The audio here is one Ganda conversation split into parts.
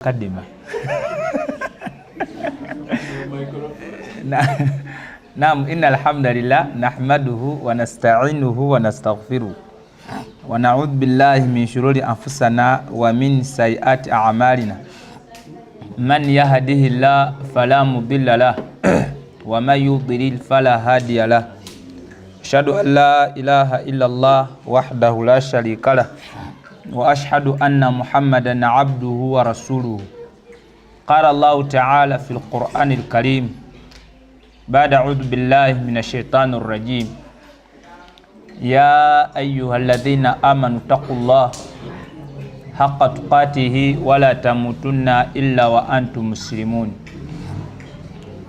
Kadima. Naam, innal hamdalillah nahmaduhu wa nasta'inuhu wa nastaghfiruh wa na'udhu billahi min shururi anfusina wa min sayyiati a'malina. Man yahdihillahu fala mudilla lahu wa man yudlil fala hadiya lahu. Ashhadu an la ilaha illallah wahdahu la sharika lahu wa ashhadu anna Muhammadan abduhu wa rasuluhu. Qala Allahu ta'ala fil Qur'anil Karim ba'da a'udhu billahi minash shaitanir rajim. Ya ayyuhalladhina amanu taqullaha haqqa tuqatihi wa la tamutunna illa wa antum muslimun.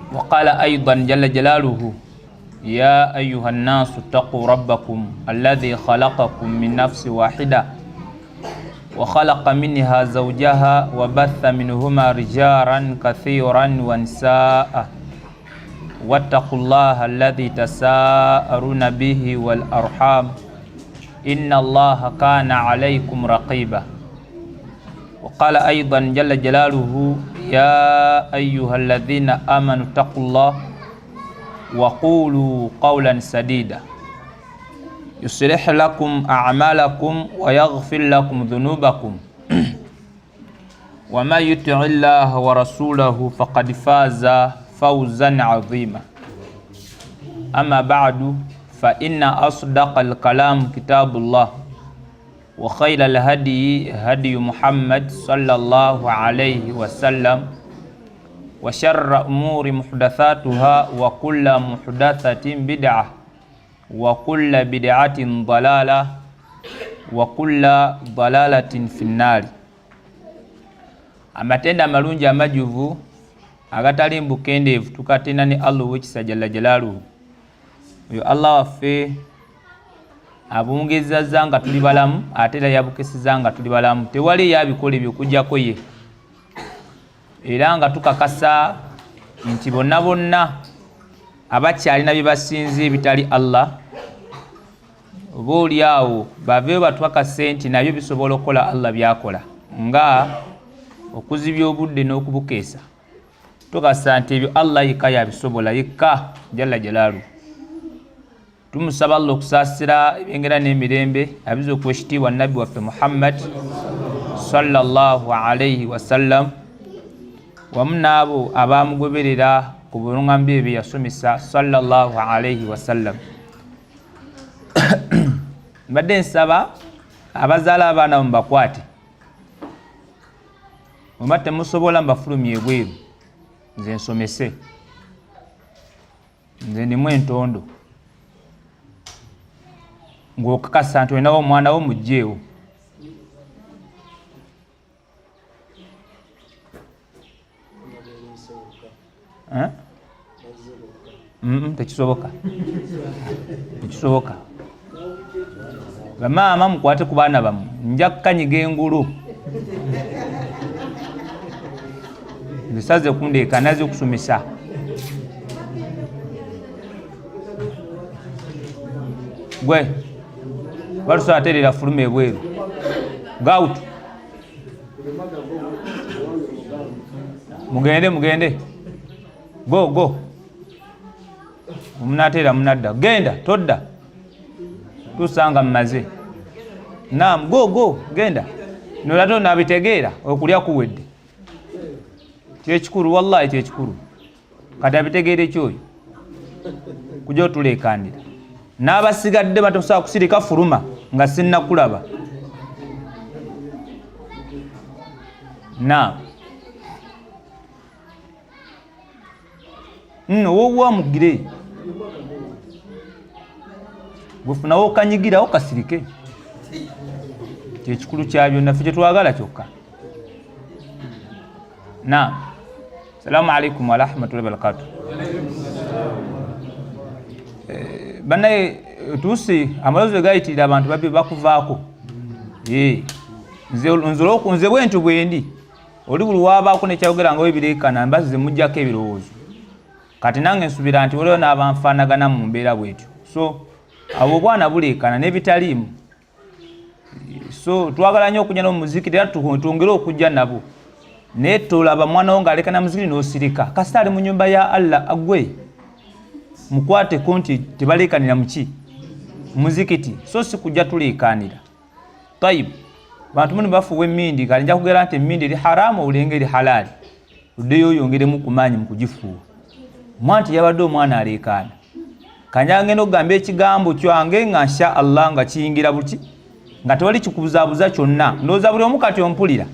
Wa qala aidan jalla jalaluhu ya ayyuhan nasu taqu rabbakum alladhi khalaqakum min nafsin wahidah wa khalaqa minha zawjaha wa batha minhuma rijalan kathiran wa nisaa wattaqullaha alladhi tasaaluna bihi wal arham innallaha kana alaykum raqiba. Wa qala aidan jalla jalaluhu ya ayyuhalladhina amanu taqullaha wa qulu qawlan sadida yuslih lakum a'malakum wa yaghfir lakum dhunubakum wa man yuti'illaha wa rasulahu faqad faza fawzan 'azima. Amma ba'du, fa inna asdaqal kalam kitabullah wa khairal hadi hadi Muhammad sallallahu alayhi wa sallam wa syarra umuri muhdatsatuha wa kullu muhdatsatin bid'ah wa kulla bid'atin dalalah wa kulla dalalatin finnari. Amatenda amalungi amajuvu agatali mbukendeevu tukatenda ne Allah w'ekisa jalla jalaluhu. Oyo Allah waffe abungezza nga tuli balamu ate era yabukesiza nga tuli balamu, tewali yabikola ebyokujjako ye, era nga tukakasa nti bonna bonna abakyalina bye basinze ebitali Allah booli awo baveyo batwaka senti nabyo bisobola okukola Allah byakola, nga okuzibya obudde n'okubukeesa. Tukasa nti ebyo Allah yekka yabisobola yekka jalla jalalu. Tumusaba Allah okusaasira ebyengera n'emirembe abiza okwekitiibwa nabbi waffe Muhammad sallallahu alayhi wasallam wamu n'abo abaamugoberera ku bulungambi bye yasomesa sallallahu alayhi wasallam. Mbadde nsaba abazaala abaana mubakwate, bwemba temusobola mbafulumye ebweru nze nsomese, nze ndimu entondo, ng'okakasa nti olinawo omwana wo mugjeewo. Tekisoboka, tekisoboka. Bamaama mukwate ku baana bammwe, nja kukanyiga engulu nzisaze kundeeka naze okusomesa. Gwe balusobola aterera fuluma ebweru gautu, mugende go omunateera munadda, genda todda tusanga mmaze. Naam, go genda nolate onabitegeera okulya kuwedde. Kyekikulu wallahi kyekikulu kati abitegeere ekyoyo kujja otuleekandira. N'abasigadde batosobola kusirika fuluma nga sinnakulaba. Naam, wowa mugire gwefunawo okanyigirawo kasirike, kyekikulu kyabyo naffe kyetwagala kyokka. Naam, assalamu alaikum wa rahmatullahi wa barakatuh. Banaye tuusi amalozo gayitirira abantu babbi bakuvaako. Nze bwentu bwendi oli buli waabaako nekyayogera nga webireekana mbazize mujjako ebirowoozo. Kati nange nsubira nti waliwo n'abanfaanagana mu mbeera bwetyo, so abo bwana buleekana n'ebitaliimu. So twagala nnyo okujja n'omuzikiti era twongere okujja nabo netolaba mwana wo ng'aleka na muzikiti n'osirika kasita ali mu nyumba ya Allah agwe mukwate konti tebaleekanira muki muzikiti so si kujja tuleekanira tayib bantu muno bafuwe emmindi kale nja kugera nti emmindi eri haramu olenge eri halali uddeyo oyongeremu ku maanyi mu kugifuuwa mwanti yabadde omwana aleekaana kanyange n'okugamba ekigambo kyange nga nsha Allah nga kiyingira buki nga tewali kikubuzaabuza kyonna ndowooza buli omu kati ompulira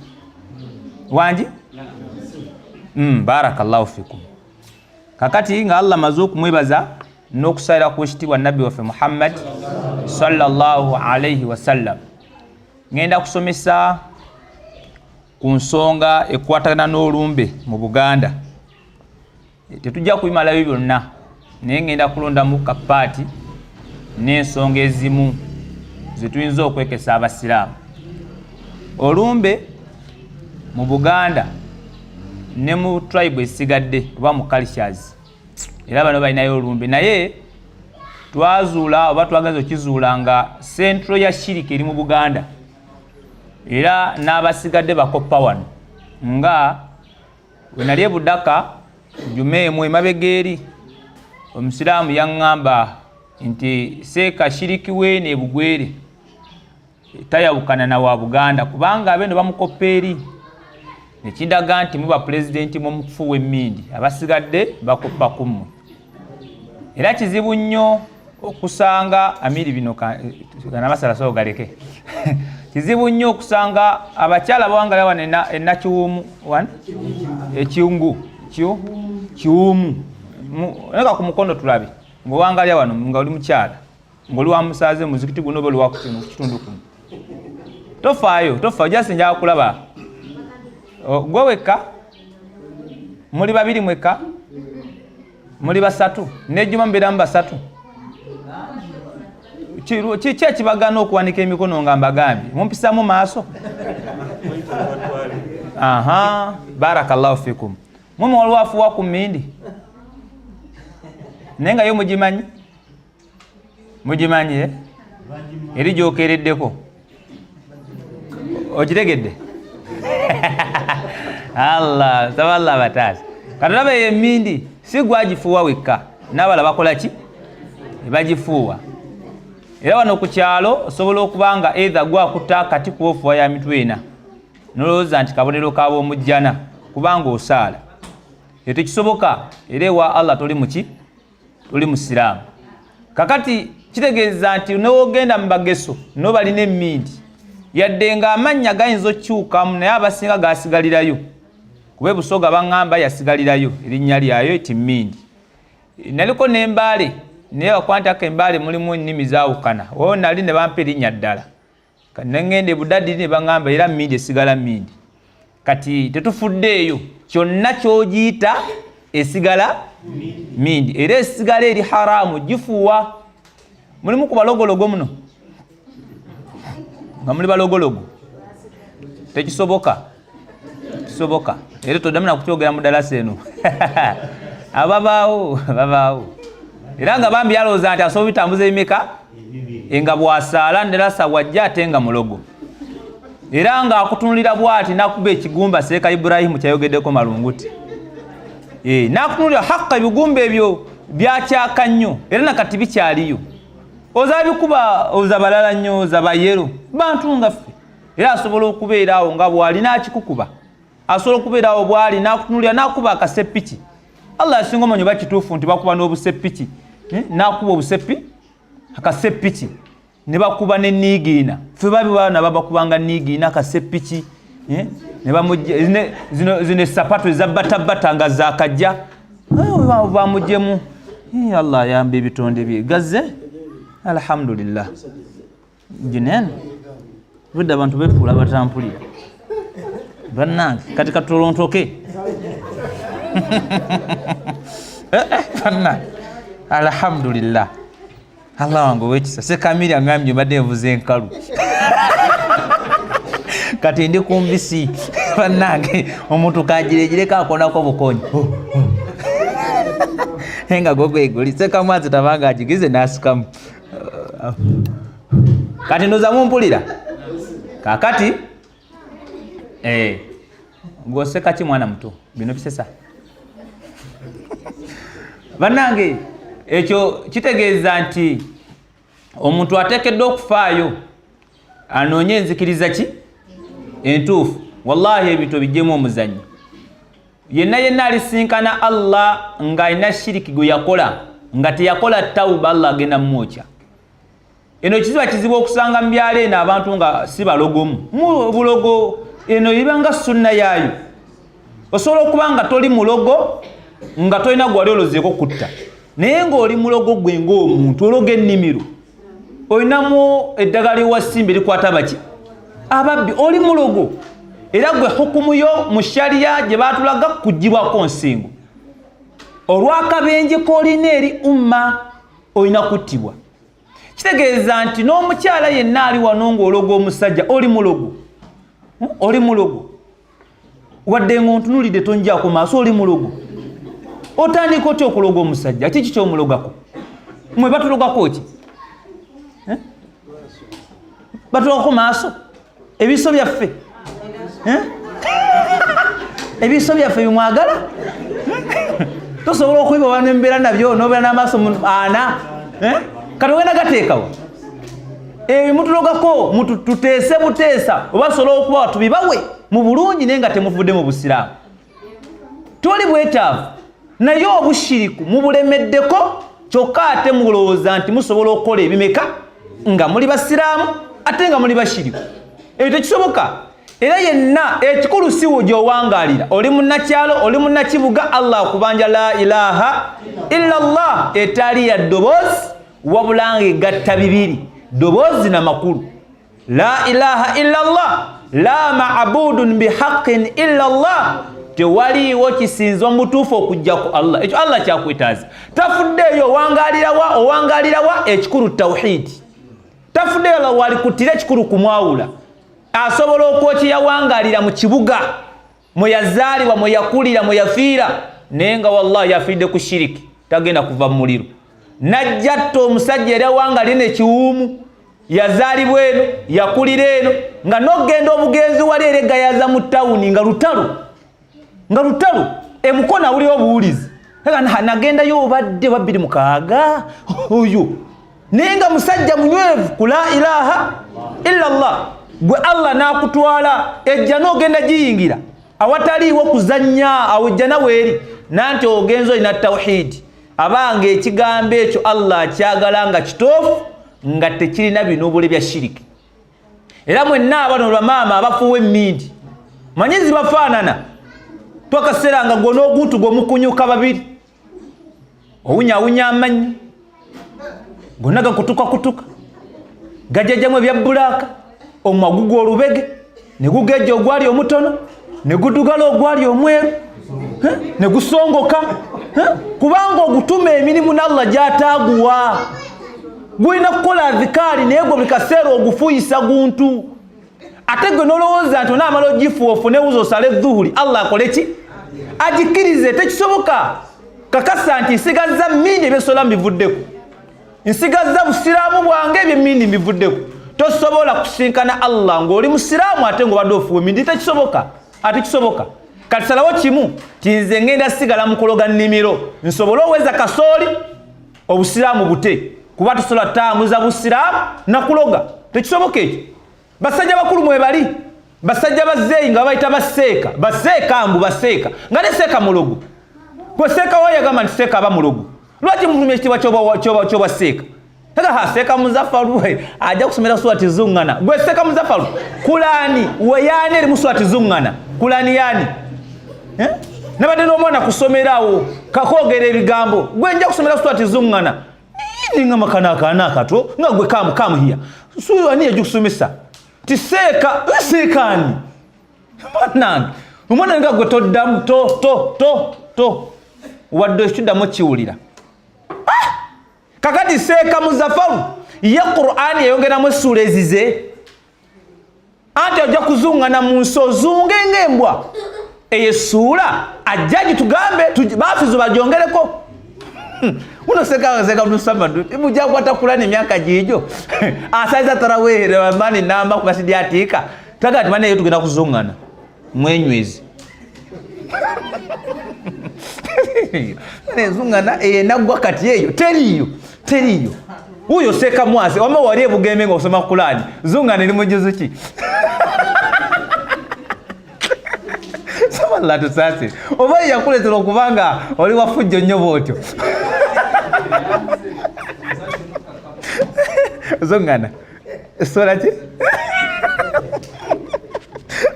wangi barakallahu fikum kakati nga Allah maze okumwebaza n'okusayira ku ekitiibwa nabbi waffe Muhammad sallallahu alayhi wasallam ngenda kusomesa ku nsonga ekwatagana n'olumbe mu Buganda tetujja kubimalayo byonna naye ngenda kulondamu kapaati n'ensonga ezimu zetuyinza okwekesa abasiraamu olumbe mu Buganda ne mu tribe esigadde oba mu cultures era bano balinayo olumbe naye twazuula oba twagenza okizuula nga centro ya shiriki eri mu Buganda era n'abasigadde bakoppa wano nga wenali ebudaka jumeemu emabega eri omusiraamu yaŋŋamba nti seeka shiriki weene ebugwere tayawukana na wa Buganda kubanga abeno bamukoppa eri nekindaga nti muba pulezidenti mumukufu w'emmindi abasigadde bakoppa kummwe era kizibu nnyo okusanga amiri bino ganabasala so galeke kizibu nnyo okusanga abakyala bawangala wano ennakiwumu ekiwungu kiwumu neka ku mukono tulabe ng'owangalya wano nga oli mukyala ng'oli wamusaaze muzikiti guno oba oli wakukitundu kuno tofaayo jasi njala kulaba gwe wekka muli babiri mwekka muli basatu nejjuma mubeeramu basatu kiki ekibagana okuwanika emikono nga mbagambye mumpisamu maaso barakallahu fikum mumwe waliwo afuwa ku mmindi naye nga yo mugimanyi eri gyokereddeko okitegedde Allah taballa batazi katulaba emmindi si gwagifuuwa wekka n'abala bakola ki bagifuuwa era wano ku kyalo osobola okuba nga either gwakutta kati kuofuwa ya mitwe ena nolowooza nti kabonero kab'omujjana kubanga osaala tekisoboka era ewa Allah toli muki toli musiraamu kakati kitegeeza nti nowogenda mu bageso nobalina emmindi yadde nga amannya gayinza okukyukamu naye abasinga gasigalirayo kuba ebusoga baŋŋamba yasigalirayo erinnya lyayo eti mmindi naliko n'embaale naye bakwantako embaale mulimu ennimi zaawukana oo nali ne bampa erinnya ddala neŋŋenda ebudaddiri ne baŋŋamba era mmindi esigala mmindi kati tetufuddeeyo kyonna ky'ogiyita esigala mmindi era esigala eri haramu gifuuwa mulimu ku balogologo muno nga muli balogologo tekisoboka era toddamu nakukyogera mu ddalasa eno babaawo era nga bambi yalowooza nti asobola bitambuza ebimeka nga bwasaala ndalasa wajja ate nga mulogo era nga akutunulira bwati nakuba ekigumba Seeka Ibrahimu kyayogeddeko malunguti nakutunulira hakka ebigumba ebyo byakyaka nnyo era nakati bikyaliyo oza bikuba oza balala nnyo oza bayero bantu nga ffe era asobola okubeeraawo nga bwali nakikukuba asobola okubeeraawo bwali nakutunulira nakuba akaseppiki Allah asinga omanyi oba kituufu nti bakuba n'obuseppiki nakuba obuseppi akaseppiki ne bakuba n'enniigiina ffe babibaana babakubanga nniigiina akaseppiki ne bamujja zino sapatu ezabbatabata nga zaakajja bamuggyemu Allah ayamba ebitonde bye gazze alhamdulillah jinene budde abantu befuula batampulira bannange kati katolontoke bannange alhamdulillah Allah wange wekisa Sekamiri angambye mbadde envuze enkalu kati ndi kumbisi bannange omuntu kagirejireka akonako bukonyi henga gogweguli Sekamwazi tabanga agigize nasikamu kati ndoza mumpulira kakati ng'oseka ki mwana muto bino bisesa bannange ekyo kitegeeza nti omuntu ateekeddwa okufaayo anoonye enzikiriza ki entuufu. Wallahi ebintu bijjemu omuzannyo. Yenna alisinkana Allah ng'alina shiriki gwe yakola nga teyakola tawuba, Allah agenda mmwokya. Eno kizibu okusanga mu byalo eno abantu nga si balogomu. Mu bulogo eno ibanga sunna yaayo. Osobola okuba nga toli mulogo nga tolina gwali olozeeko kutta. Naye ng'oli mulogo gwe ng'omuntu ologa ennimiro. Olinamu eddagala ewasimba erikwata baki ababbi, oli mulogo. Era gwe hukumu yo mu sharia gye baatulaga kugibwako nsingo. Olw'akabenje k'olina eri umma olina kuttibwa. Kitegeeza nti n'omukyala yenna ali wano ng'ologa omusajja oli mulogo. Oli mulogo. Wadde ng'ontunulidde tonjaako maaso oli mulogo. Otandika otya okuloga omusajja? Kiki ky'omulogako? Mwe batulogako ki? Batulogako maaso? Ebiso byaffe? Ebiso byaffe bimwagala? Tosobola okuyiba wano embeera nabyo n'obeera n'amaaso ana? Kati ogenda gateekawa? Mutulogako tuteese buteesa oba sobola okubawa tubibawe mu bulungi naye nga temuvudde mu busiraamu. Toli bwetaavu. Naye obushiriku mubulemeddeko kyokka ate mulowooza nti musobola okukola ebimeka nga muli basiraamu ate nga muli bashiriku. Ebyo tekisoboka. Era yenna ekikulu siwo gy'owangaalira. Oli munnakyalo, oli munnakibuga, Allah akubanja la ilaha illallah etali ya ddoboozi wabula ng'egatta bibiri, ddoboozi na makulu. La ilaha illallah la ma'budun bihaqqin illallah, tewaliiwo kisinzwa mutuufu okujja ku Allah. Ekyo Allah kyakwetaaza. Tafuddeeyo owangaalirawa ekikulu tawhidi. Tafuddeeyo wali kuttira ekikulu kumwawula. Asobola okwokya yawangaalira mu kibuga mwe yazaalibwa, mwe yakulira, mwe yafiira, naye nga wallahi yafiidde ku shiriki, tagenda kuva mu muliro. Najjatta omusajja era yawangaalira n'ekiwuumu, yazaalibwa eno, yakulira eno, nga n'ogenda obugenzi wali era egayaza mu ttawuni nga lutalo emukona awulira obuwulizi. Nagendayo obadde 26 oyo, naye nga musajja munywevu ku la ilaha illallah. Gwe Allah n'akutwala ejja n'ogenda giyingira awataliiwo kuzannya, awo ejja nawe eri nanti ogenzo olina tawhidi. Abanga ekigambo ekyo Allah akyagala nga kitoofu nga tekirina binobole bya shiriki. Era mwenna abano bamaama abafuuwa emmindi manyi zibafaanana. Twakaseera nga gwo n'oguntu gw'omukunyuka babiri, owunyawunya amanyi, gonna gakutukakutuka, gajjajjamu ebya bbulaaka, omwagugu olubege ne gugejja ogwali omutono ne gudugala ogwali omweru ne gusongoka, kubanga ogutuma emirimu n'Allah gy'ataaguwa. Gwina kukola adhikaari naye gwe buli kaseera ogufuuyisa guntu. Ate gwe n'olowooza nti onaamala ogifu ofune wuzo osale dhuhuri, Allah akole ki? Agikirize. Tekisoboka. Kakasa nti nsigazza mmindi ebyesola mbivuddeko, nsigazza busiraamu bwange ebyemmindi mbivuddeko. Tosobola kusinkana Allah ng'oli musiraamu ate ng'obadde ofuuwa emmindi. Tekisoboka. Ate kisoboka. Kati salawo kimu ti nze ngenda sigala mu kuloga nnimiro, nsobola oweza kasooli obusiraamu bute, kuba tusobola tambuza busiraamu na kuloga. Tekisoboka ekyo. Basajja bakulu mwebali, basajja bazzeeyi nga babayita baseeka, baseeka mbu baseeka nga ne seeka mulogo. Gwe seeka wayagamba nti seeka aba mulogo. Lwaki muvumya ekitiibwa ky'oba seeka? Seeka Muzaffaru ajja kusomera surati Zungana. Gwe seeka Muzaffaru Kulani weyaani eri mu surati Zungana. Kulani yaani? Nabadde n'omwana kusomerawo kakoogera ebigambo. Gwe nja kusomera surati Zungana. Ninga makana akato nga gwe kamu hiya. Suyo ani yajukusomesa? Tiseekani manange omwana nga gwe toddamu to wadde ekiddamu kiwulira. Kakati seeka Muzaffaru ye Qur'ani yayongeramu essula ezize, anti ojja kuzungana mu nsi ozunge ng'embwa. Eyo essuula ajja gitugambe baafizu bagyongereko. Uno seeka Musamadu mujja kukwata Qur'ani emyaka giijo asaiza tarawehe mani namba ku masidi atiika tagati mane yetu genda kuzungana mwenywezi Zungana nagwa kati eyo teriyo uyo seka mwase wama wali ebugeme ng'osoma Qur'ani zungana ni mujuzu ki saballa tusase oba yakuletera okubanga oli wafujjo nnyo bwotyo zungana sola ki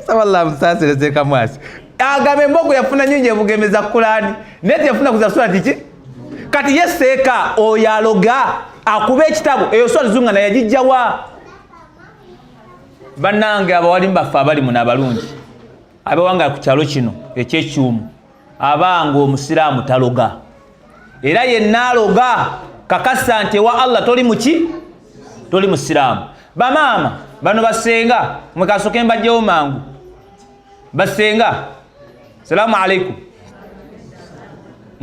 saballa musase seka mwase agambe mbogo yafuna nyinyi ebugemeza Qur'ani neti yafuna kuza sura tiki kati yeseka oyaloga akube ekitabo eyo swali zungana yagijjawa bannange abawalimba ffe abali mu n'abalungi abawanga ku kyalo kino ekyekyumu abanga omusiraamu taloga era yenna aloga kakasa nti ewa Allah toli muki toli musiraamu bamaama bano basenga mwekasoke mbajjewo mangu basenga salamu alaikum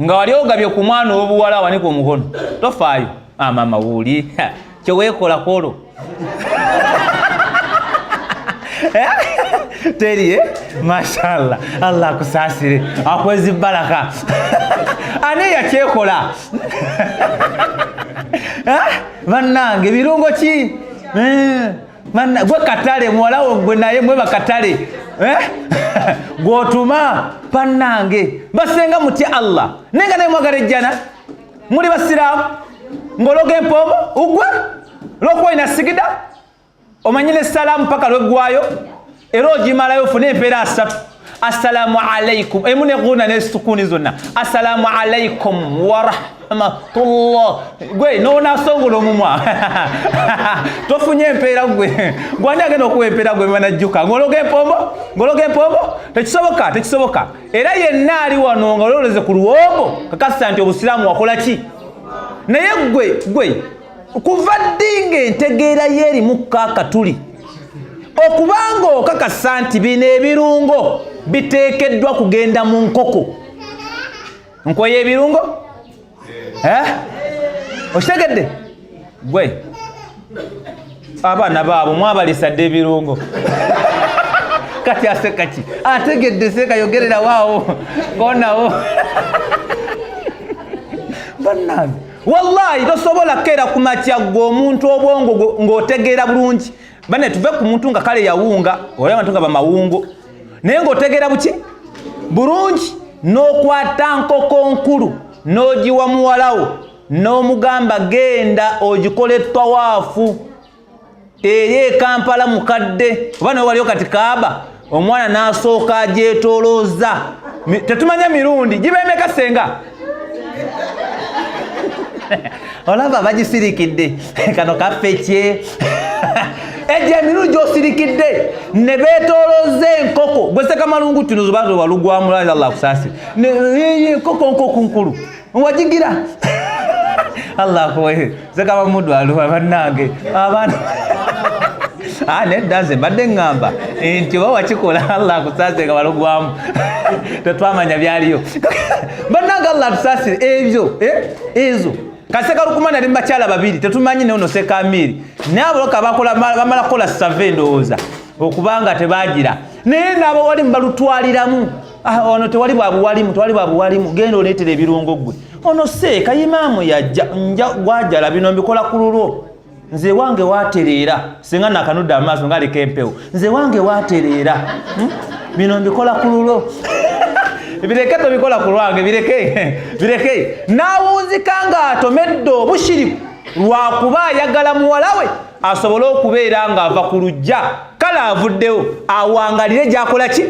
nga wali ogabye ku mwana obuwala wanika omukono tofaayo mama wuli kyeweekola kolo teri mashallah Allah akusasire akwezi baraka ane yakyekola bannange birungo ki gwe katale muwalawo gwe naye mwe bakatale gwotuma bannange basenga mutya Allah nenga naye mwagala ejjana muli basiraamu ngologa empombo ugwe lwokwolina sigida omanyire salaamu paka lweggwayo era ogimalayo ofune empeera 3 assalamu alaikum emune guna ne sukuni zonna assalamu alaikum wa rahmatullah gwe nona songola omumwa tofunye empeera gwe gwani agenda okuwa empeera gwe manajjuka ngologa empombo tekisoboka era yenna ali wano nga ololeze ku luwombo kakasa nti obusiraamu wakola ki naye gwe kuva ddinga entegeera yeeri mukkaaka tuli okubanga okakasa nti bino ebirungo biteekeddwa kugenda mu nkoko nkoye ebirungo okitegedde gwe abaana baabo mwabalisadde ebirungo kati aseka ki ategedde seka yogerera waawo ngonawo bannange wallahi tosobola kera kumakya gwe omuntu obwongo ng'otegeera bulungi bane tuve ku muntu nga kale yawunga oyo abantu nga bamawungo naye ng'otegeera buki bulungi n'okwata nkoko nkulu n'ogiwa muwalawo n'omugamba genda ogikole tawaafu eye Kampala mukadde oba ne waliyo kati Kaaba omwana n'asooka agyetoolooza tetumanya mirundi gibeemeka senga olaba bagisirikidde kano kaffekye ejja emirundi gyosirikidde ne beetoolooza enkoko gweseka malungu tino zobazo walugwamulaza Allah akusasi nkoko nkulu wagigira Allah kowe seka bamudu aluwa bannange abantu nedda nze mbadde ngamba nti oba wakikola Allah akusase nga balugwamu tetwamanya byaliyo bannange Allah atusasire ezo kaseka lukumana ali bakyala babiri tetumanyi ne ono seka amiri n'abaloka bamala kola save ndowooza okubanga tebagira naye n'abo wali mbalutwaliramu ono tewali bwabuwalimu genda oleetera ebirungo gwe ono seeka imaamu yajja gwajala bino mbikola ku lulwo nze wange watereera singa nakanudde amaaso ngaaleka empewo nze wange watereera bino mbikola ku lulwo bireke tobikola ku lwange bireke naawunzika ng'atomedde obushiriku lwakuba ayagala muwala we asobole okubeera ng'ava ku lujja kale avuddewo awangalire gyakola ki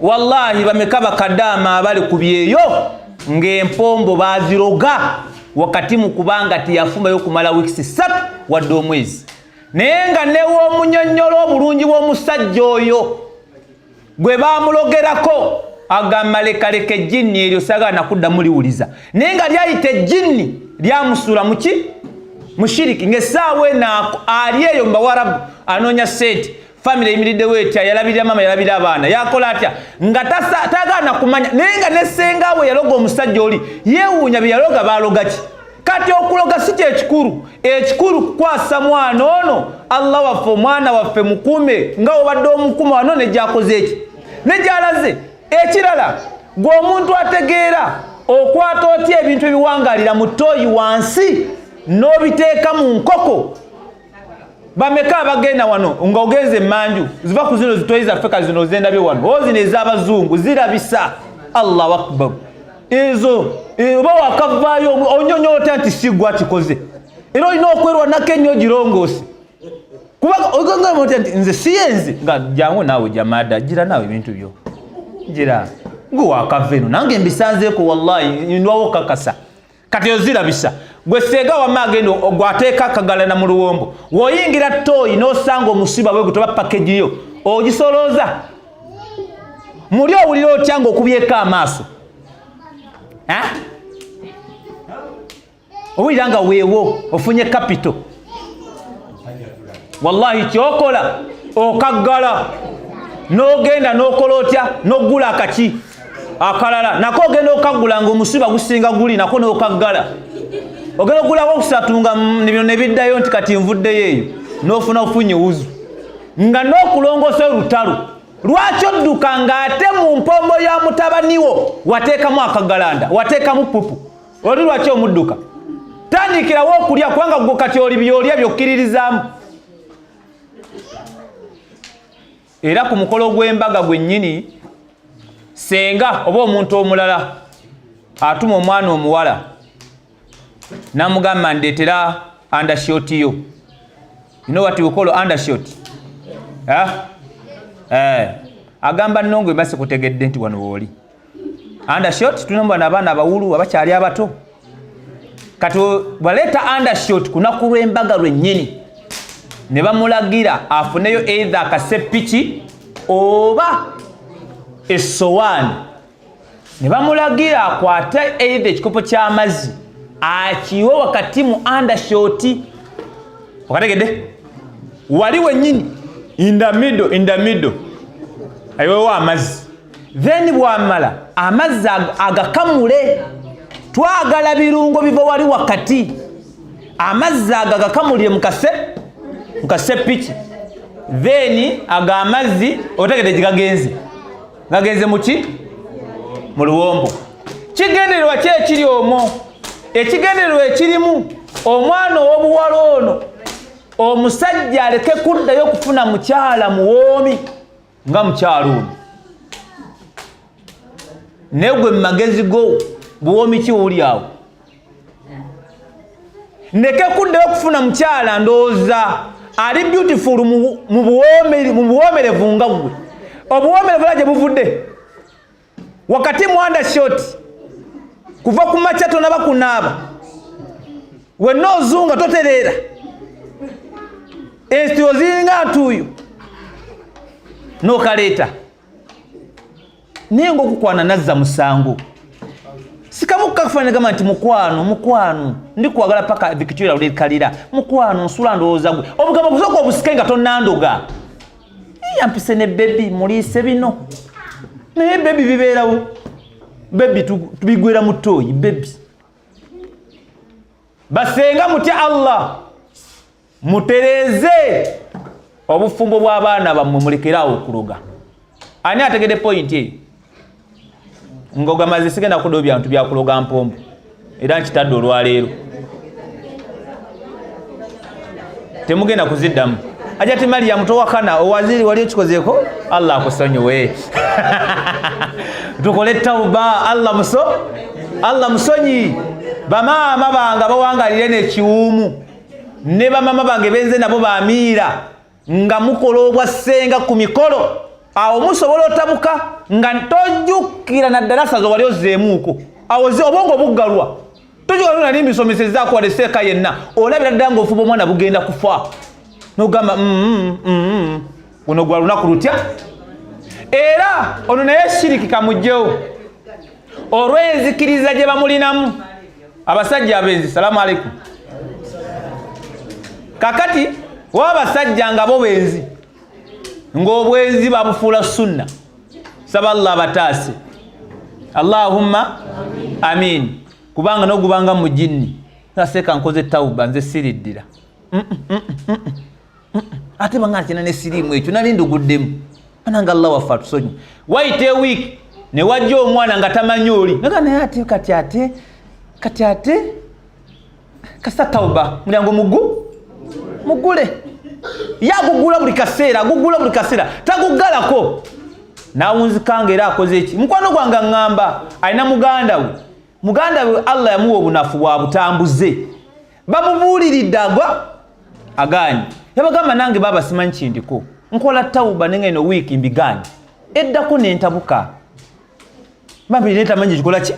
wallahi bameka bakadaama abali ku byeyo ng'empombo baaziroga wakati mu kubanga tiyafumayo okumala wiikisi 3 wadde omwezi naye nga newomunyonyola obulungi bw'omusajja oyo gwe baamulogerako agamba lekaleka ejjinni eryo sagana kuddamu liwuliza naye nga lyayita ejjinni lyamusuula muki mushiriki ng'essaawa enaako ali eyo mu bawarabu anoonya sente family eyimiriddewo etya yalabirira mama yalabira abaana yakola atya nga tagaana kumanya naye nga nessengawe yaloga omusajja oli yeewuunya bye yaloga baaloga ki kati okuloga si kyekikulu ekikulu kukwasa mwana ono Allah waffe omwana waffe mukume nga obadde omukuma wano ne gyakoze eki ne gyalaze ekirala gwe omuntu ategeera okwata otya ebintu ebiwangalira mu ttooyi wansi n'obiteeka mu nkoko. Bameka abagenda wano nga ogenze emanju ziva ku zino zitoyi zaffe kazino zendabye wano ozino ez'abazungu zirabisa. Allahu akbar. Ezo oba wakavaayo onyonyoota nti sigwa kikoze era olina okwerwa nako ennyo girongoose kuba ogangamba nti nze siyenzi nga jangu naawe jamaada gira naawe ebintu byo gira gwe wakava eno nange mbisanzeeko wallahi ndwawo kakasa kati ozirabisa gwe seega wamma agenda ogwateeka akagalana mu luwombo woyingira ttooyi n'osanga omusiba bwe gutoba pakeji yo ogisolooza muli owulira otya ng'okubyeko amaaso owulira nga weewo ofunye kapito. Wallahi kyokola okaggala n'ogenda n'okola otya n'oggula akaki akalala nako ogenda okaggula ng'omusiba gusinga guli nako n'okaggala ogenda oggulawo okusatu nga bino ne biddayo nti kati nvuddeyo eyo n'ofuna ofunye wuzu nga n'okulongoosa olutalo. Lwaki odduka ng'ate mu mpombo ya mutabaniwo wateekamu akagalanda wateekamu pupu oli lwaki omudduka? Tandikirawo okulya kubanga gwe kati oli byolya byokkiririzaamu. Era ku mukolo gw'embaga gwennyini senga oba omuntu omulala atuma omwana omuwala n'amugamba ndeetera undershot yo. You know what you call undershot? Agamba nnongwe basi kutegedde nti wano wooli. Undershot tulina abaana abawulu abakyali abato. Kati baleeta undershot kunaku lw'embaga lwennyini ne bamulagira afuneyo either akasepiki oba essowaani. Ne bamulagira akwate either ekikopo ky'amazzi akiwe wakati mu undershot. Okategedde? Wali wennyini in the middle ayiwewo amazzi. Then bwamala amazzi agakamule. Twagala birungo biva wali wakati. Amazzi agakamulire mukasepiki. Then amazzi otegedde gigagenze. Gagenze muki? Mu luwombo. Kigendererwa ki ekiri omwo? Ekigendererwa ekirimu omwana ow'obuwala ono omusajja aleke kuddayo kufuna mukyala muwoomi nga mukyala ono. Negwe mu magezi go buwoomi ki wuli awo? Neke kuddayo kufuna mukyala ndowooza ali beautiful mu buwoomerevu nga gwe. Obuwoomerevu era gye buvudde wakati mu undershot kuva ku makya tonaba kunaaba wenna ozunga totereera ensitiro ziringa ntuuyo n'okaleeta naye ng'okukwana nazza musango. Sikamuka kafaanana gamba nti mukwano ndikwagala paka Victoria ulikalira mukwano nsula ndowooza gwe obugambo busooka obusike nga tonnandoga yampise ne bebi muliise bino naye bebi bibeerawo bebi tubigwera mu ttooyi bebi. Basenga mutya Allah mutereeze obufumbo bw'abaana bammwe mulekerawo okuloga. Ani ategedde point eyo? Ngogamaze sigenda kudobya byantu byakuloga mpombo era nkitadde olwaleero temugenda kuziddamu. Ajati Mariam towakana owaziri wali okikozeeko Allah akusonyiwe. Tukole tauba Allah musonyi. Bamaama bange bawangalire n'ekiwumu ne bamama bange benze nabo bamiira nga mukola obwassenga ku mikolo awo musobola otabuka nga tojjukira naddala sazo wali ozzeemuuko awo obongo buggalwa tojjukira nali mbisomesezzaako wali seeka yenna olabira ddala ng'ofuba omwana bugenda kufa n'ogamba buno gwa lunaku lutya. Era ono naye shiriki kamugjewo olw'enzikiriza gye bamulinamu abasajja abenzi. Salaamu alaikum. Kakati w'abasajja nga bo benzi ng'obwenzi babufuula sunna. Saba Allah bataase. Allahumma amin. Kubanga n'ogubanga mu jinni naseeka nkoze tawuba nze siriddira ate banga kina ne sirimu ekyo nali nduguddemu ananga Allah wafa tusonyi. Wait a week ne wajja omwana nga tamanyi oli naye ate kati ate kasa tauba mulyango mugule yagugula buli kaseera tagugalako nawunzikanga era akoze eki mukwano gwange ngamba alina muganda we Allah yamuwa obunafu bwa butambuze bamubuuliridde agaanyi yabagamba nange baba simanyi kindiko nkola tauba nengeno wiiki mbigaanyi eddako nentabuka bambi netamanyi kikola ki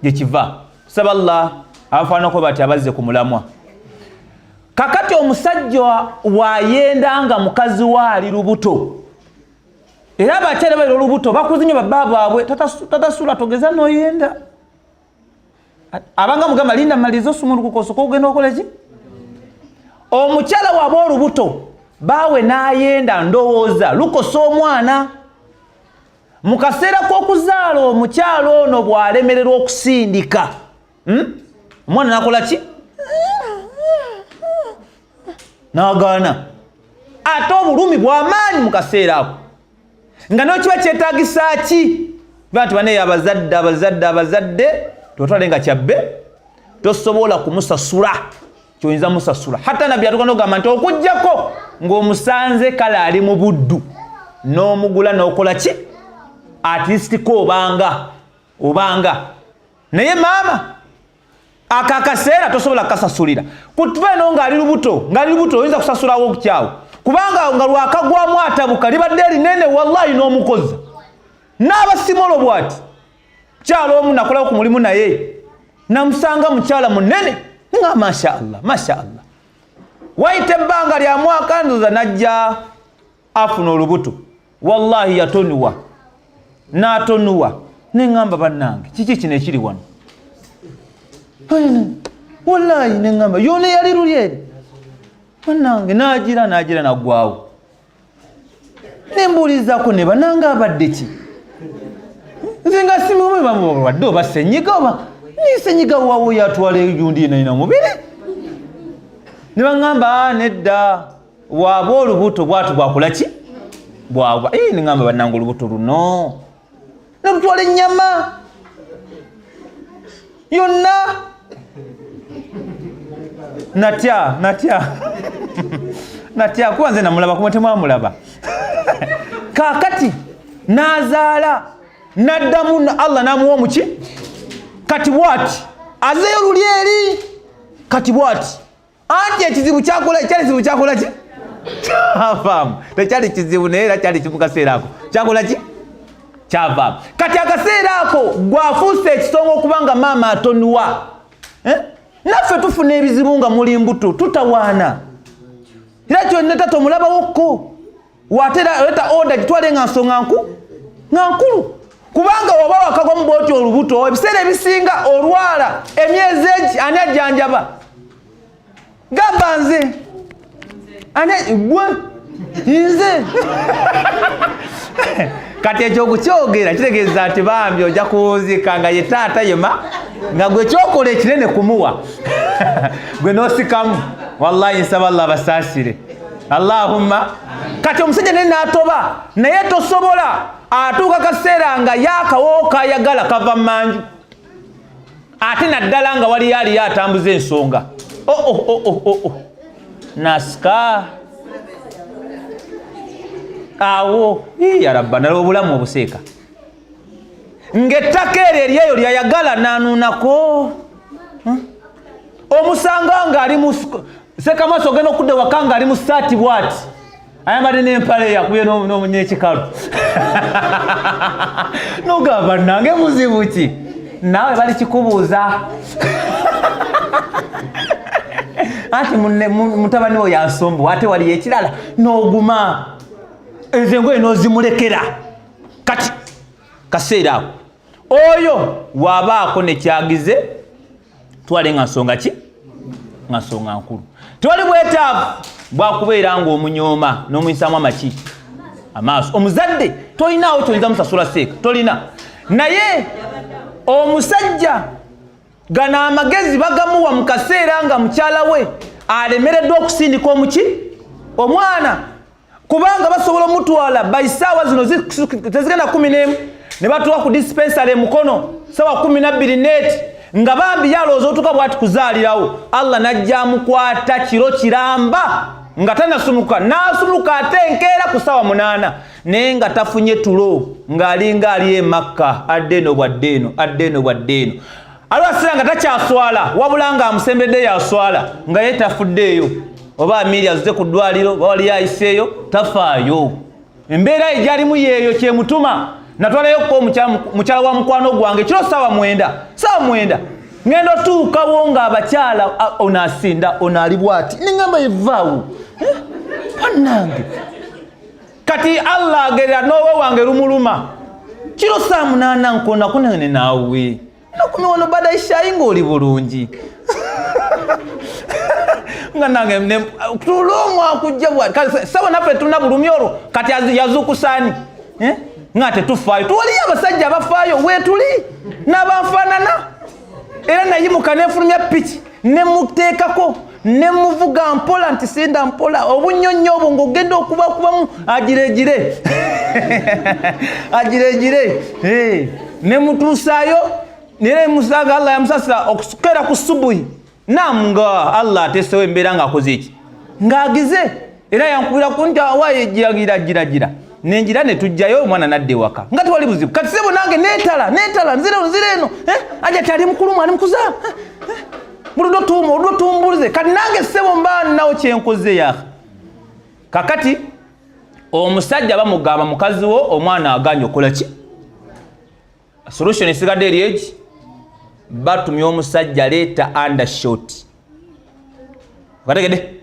gyekiva saba Allah abafaanako bati abazze ku mulamwa kakati omusajja wayendanga mukazi waali lubuto era abakyala bali olubuto bakuzinyo babba baabwe tatasula togeza noyenda abanga mugamba linda malizo sumulukukoso kogenda okola ki omukyala waba olubuto bawe nayenda ndowooza lukosa omwana mu kaseera k'okuzaala omukyala ono bw'alemererwa okusindika omwana nakola ki nagaana ate obulumi bw'amaanyi mu kaseera ako nga nokiba kyetaagisa ki bantu baneyo abazadde totwale nga kyabbe tosobola kumusasula kyoyinza musasula hata nabbi atuka nogamba nti okujjako ng'omusanze kale ali mu buddu n'omugula n'okola ki at least ko obanga naye maama akakaseera tosobola kasasulira kutuveno ng'ali lubuto oyinza kusasulawo okukyawo kubanga nga lwakagwamu atabuka libadde erinene wallahi n'omukozi n'abasimolo bwati kyalo omu nakolawo ku mulimu naye namusanga mukyala munene nga masha Allah waite ebbanga lya mwaka ndoza najja afuna olubuto wallahi yatonuwa n'atonuwa neŋŋamba bannange kiki kino ekiri wano wallahi neŋŋamba yona yali lulyeri bannange nagira naggwawo nembuulizako ne bannange abadde ki nze nga simuwadde oba senyiga oba nisenyiga wawo yatwala ejundi yenayina mubiri ne baŋŋamba nedda waaba olubuto bwatu bwakola ki bwagwa neŋŋamba bannange olubuto luno nalutwala ennyama yonna natya kuba nze namulaba kumwe temwamulaba kakati nazaala naddamu Allah namuwa omuki kati bwati azeyo lulyeri kati bwati anti ekizibu kyakola ki kyavaamu tekyali kizibu naye era kyali kimu kaseera ako kyakola ki kyavaamu kati akaseera ako gwafuuse ekisonga okubanga maama atonuwa naffe tufuna ebizibu nga muli mbuto tutawaana era kyonna tata omulabawokko wateeta oda gitwale nga nsonga nkulu kubanga waba wakagwamu bwoti olubuto ebiseera ebisinga olwala emyezi egi ani ajjanjaba gamba nze nze kati ekyokukyogera kitegeeza nti bambi ojja kuwunzika nga ye taata yema nga gwe kyokola ekinene kumuwa gwe n'osikamu wallahi nsaba Allah basaasire Allahumma kati omusajja naye n'atoba naye tosobola atuuka kaseera nga yaakawo kayagala kava manju ate naddala nga wali yali yatambuza ensonga nasika awo ya rabba nalwo obulamu obuseeka ng'ettaka eryo eryeyo lyayagala nanuunako omusanga nga ali mu sekamaso ogenda okudda waka nga ali mu saati bwati ayambadde n'empale yakubye n'ekikalu nogamba nange muzibu ki naawe bali kikubuuza anti mutabani wo yansombu ate waliyo ekirala n'oguma ezo engoye n'ozimulekera kati kaseera ako oyo waabaako nekyagize twale nga nsonga ki nga nsonga nkulu tewali bwetaavu bwakubeera nga omunyooma n'omuyisaamu amaki amaaso omuzadde tolinaawo kyoyinza musasula seeka tolina naye omusajja gano amagezi bagamuwa mu kaseera nga mukyala we alemereddwa okusindika omuki omwana kubanga basobola omutwala bayisaawa zino tezigenda 11 ne batuwa ku dispensary mukono sawa 12 net nga bambi yalozo tuka bwati kuzalirawo Allah najja mukwata kiro kiramba nga tanasumuka nasumuka atenkera ku sawa 8 nenga tafunye tulo ngalinga ali Makka addeno bwaddeno alwasira nga takyaswala wabulanga amusembedde yaswala nga yetafuddeeyo oba Amiri azuze ku ddwaliro bawali yayiseeyo tafaayo embeera ejalimu yeeyo kyemutuma natwalayo ko mukyala wa mukwano gwange kiro sawa 9 ngendo tuukawo nga abakyala onasinda onalibwati ningamba evaawo panange kati Allah agerera nowe wange rumuluma kiro saa 8 nkona kunene nawe nakumi wano bada ishayi ng'oli bulungi nga nange tulomwa kujja bwa sawa naffe tuna bulumi olwo kati yazukusani nga tetufaayo tuwaliyo abasajja abafaayo wetuli n'abanfaanana era nayimuka nefulumya piki nemuteekako nemuvuga mpola nti sinda mpola obunyonnyo obwo ng'ogenda okubakubamu agirejire nemutuusaayo nere musanga Allah yamusasira okusukera ku subuhi namnga Allah atesewo embeera ng'akoze eki ng'agize era yankubira kunti awaye gira nenjira ne tujjayo omwana nadde waka nga twali buzibu kati sebo nange netala nzire eno aja tali mukulu mwani mukuza murudo tumbulize kati nange sebo mba nawo kyenkoze ya kakati omusajja bamugamba mukazi wo omwana aganye okola ki solution esigadde eri eki batumye omusajja leeta undershot kategede